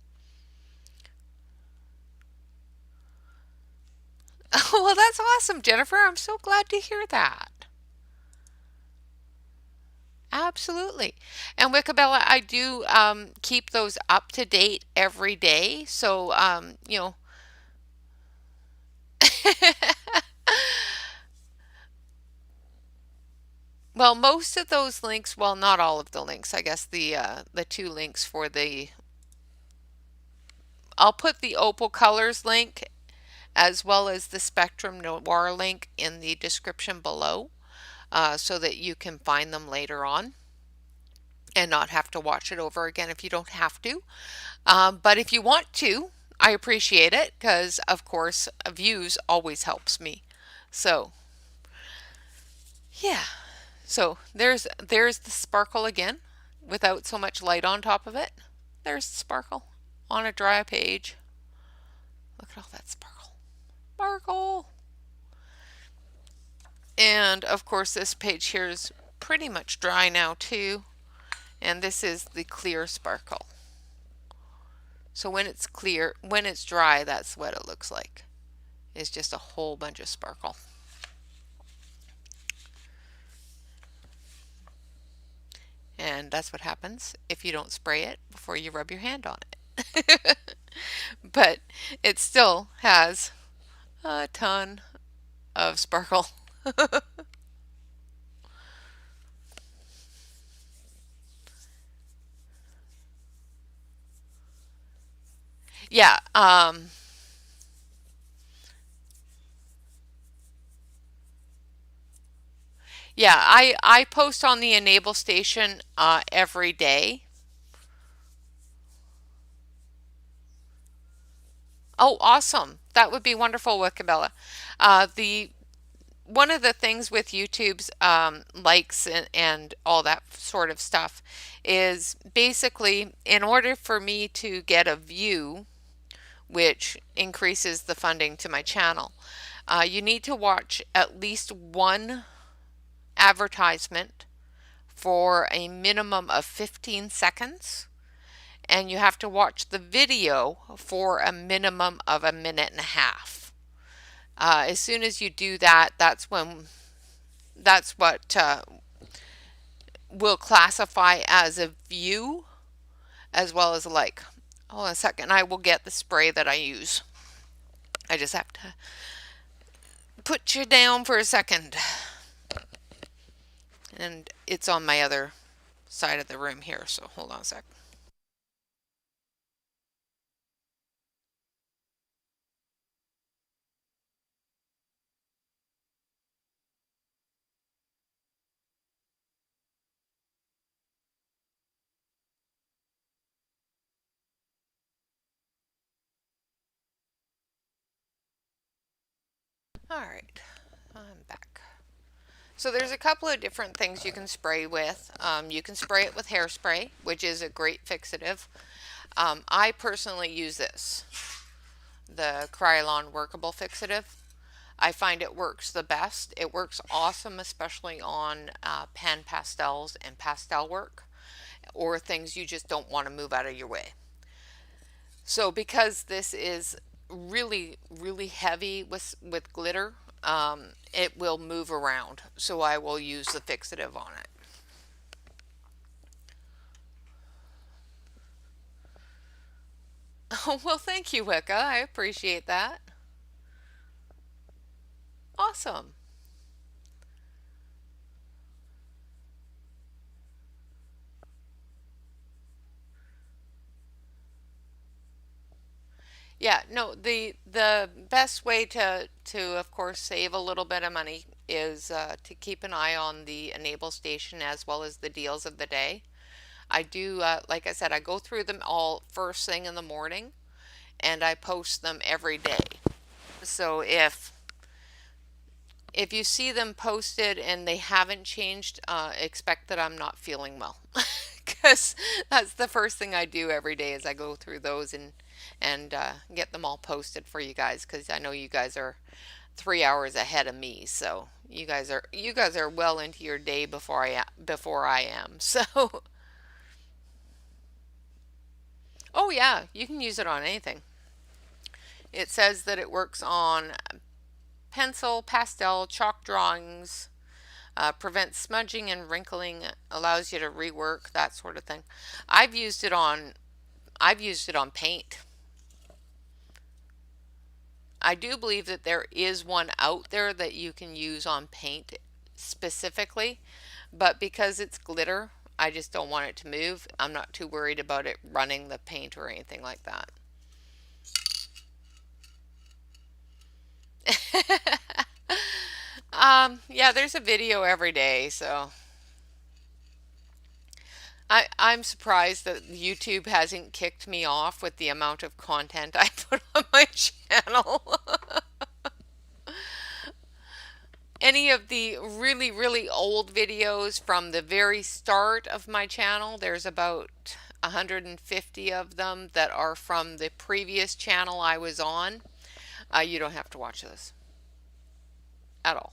Well, that's awesome, Jennifer. I'm so glad to hear that. Absolutely. And Wickabella, I do keep those up to date every day. So, well, most of those links, well, not all of the links. I guess the two links for I'll put the Opal Colors link as well as the Spectrum Noir link in the description below, so that you can find them later on and not have to watch it over again if you don't have to. But if you want to, I appreciate it because, of course, views always helps me. So, yeah. So there's the sparkle again without so much light on top of it. There's the sparkle on a dry page. Look at all that sparkle. Sparkle. And of course this page here is pretty much dry now too. And this is the clear sparkle. So when it's clear, when it's dry, that's what it looks like. It's just a whole bunch of sparkle. And that's what happens if you don't spray it before you rub your hand on it. But it still has a ton of sparkle. Yeah, yeah, I post on the enable station every day. Oh, awesome. That would be wonderful, Wickabella. The one of the things with YouTube's likes and all that sort of stuff is basically in order for me to get a view, which increases the funding to my channel, you need to watch at least one advertisement for a minimum of 15 seconds, and you have to watch the video for a minimum of a minute and a half. As soon as you do that, that's what will classify as a view as well as a like. Hold on a second, I will get the spray that I use. I just have to put you down for a second. And it's on my other side of the room here, so hold on a sec. All right, I'm back. So there's a couple of different things you can spray with. You can spray it with hairspray, which is a great fixative. I personally use this, the Krylon Workable Fixative. I find it works the best. It works awesome, especially on pan pastels and pastel work, or things you just don't want to move out of your way. So because this is really, really heavy with glitter, it will move around. So I will use the fixative on it. Oh, well, thank you, Wicca. I appreciate that. Awesome. Yeah, no, the best way to of course save a little bit of money is to keep an eye on the enable station as well as the deals of the day. I do, like I said, I go through them all first thing in the morning and I post them every day. So if you see them posted and they haven't changed, expect that I'm not feeling well. Because that's the first thing I do every day is I go through those and get them all posted for you guys because I know you guys are 3 hours ahead of me. So you guys are well into your day before I am. So oh yeah, you can use it on anything. It says that it works on pencil, pastel, chalk drawings, prevents smudging and wrinkling, allows you to rework, that sort of thing. I've used it on I've used it on paint. I do believe that there is one out there that you can use on paint specifically, but because it's glitter, I just don't want it to move. I'm not too worried about it running the paint or anything like that. Yeah, there's a video every day, so I'm surprised that YouTube hasn't kicked me off with the amount of content I put on my channel. Any of the really, really old videos from the very start of my channel, there's about 150 of them that are from the previous channel I was on. You don't have to watch this at all,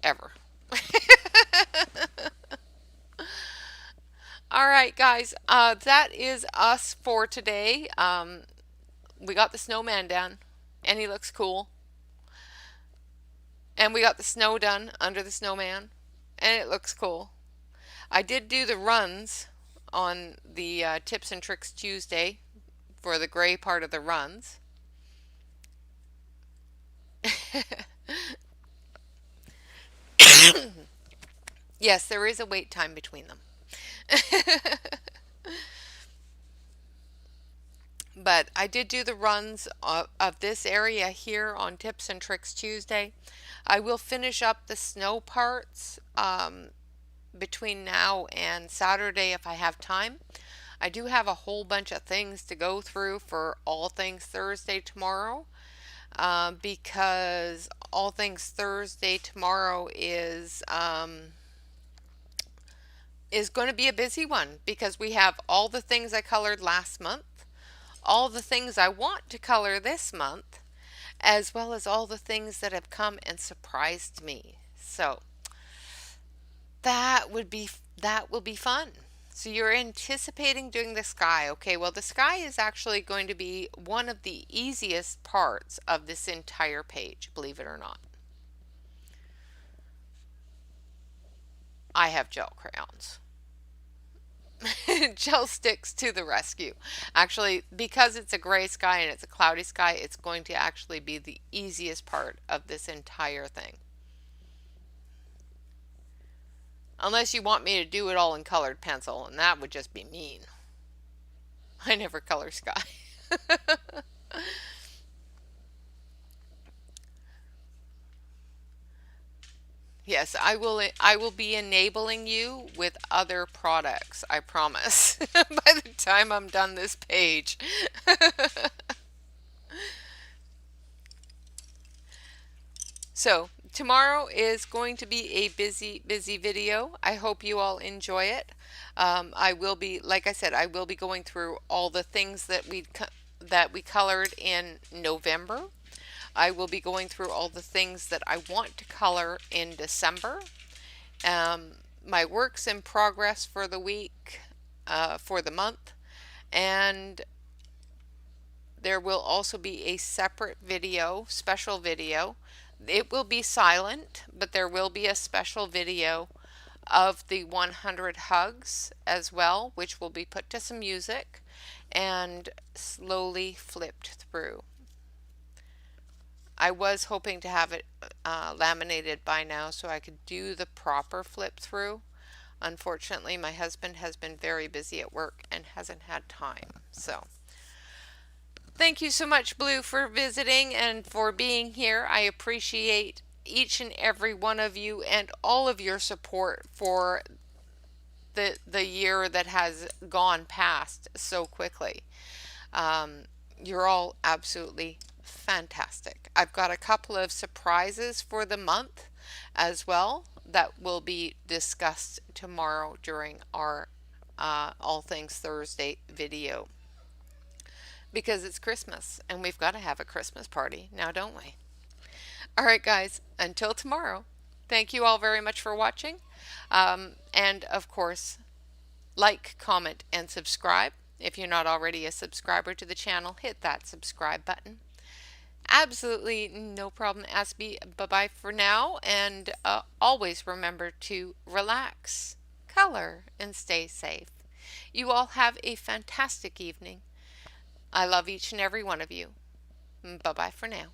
ever. All right, guys, that is us for today. We got the snowman done, and he looks cool. And we got the snow done under the snowman, and it looks cool. I did do the runs on the Tips and Tricks Tuesday for the gray part of the runs. Yes, there is a wait time between them. But I did do the runs of this area here on Tips and Tricks Tuesday. I will finish up the snow parts between now and Saturday if I have time. I do have a whole bunch of things to go through for All Things Thursday tomorrow, because All Things Thursday tomorrow is going to be a busy one because we have all the things I colored last month, all the things I want to color this month, as well as all the things that have come and surprised me. So that would be that will be fun. So you're anticipating doing the sky. Okay, well the sky is actually going to be one of the easiest parts of this entire page, believe it or not. I have gel crayons. Gel sticks to the rescue. Actually, because it's a gray sky and it's a cloudy sky, it's going to actually be the easiest part of this entire thing. Unless you want me to do it all in colored pencil, and that would just be mean. I never color sky. Yes, I will be enabling you with other products, I promise. By the time I'm done this page. So, tomorrow is going to be a busy video. I hope you all enjoy it. I will be, like I said, I will be going through all the things that we colored in November. I will be going through all the things that I want to color in December. My works in progress for the week, for the month, and there will also be a separate video, special video. It will be silent, but there will be a special video of the 100 hugs as well, which will be put to some music and slowly flipped through. I was hoping to have it laminated by now so I could do the proper flip through. Unfortunately, my husband has been very busy at work and hasn't had time. So, thank you so much, Blue, for visiting and for being here. I appreciate each and every one of you and all of your support for the year that has gone past so quickly. You're all absolutely fantastic. I've got a couple of surprises for the month as well that will be discussed tomorrow during our All Things Thursday video, because it's Christmas and we've got to have a Christmas party now, don't we? All right, guys, until tomorrow, thank you all very much for watching. And of course, like, comment, and subscribe. If you're not already a subscriber to the channel, hit that subscribe button. Absolutely no problem, Asby. Bye-bye for now, and always remember to relax, color, and stay safe. You all have a fantastic evening. I love each and every one of you. Bye-bye for now.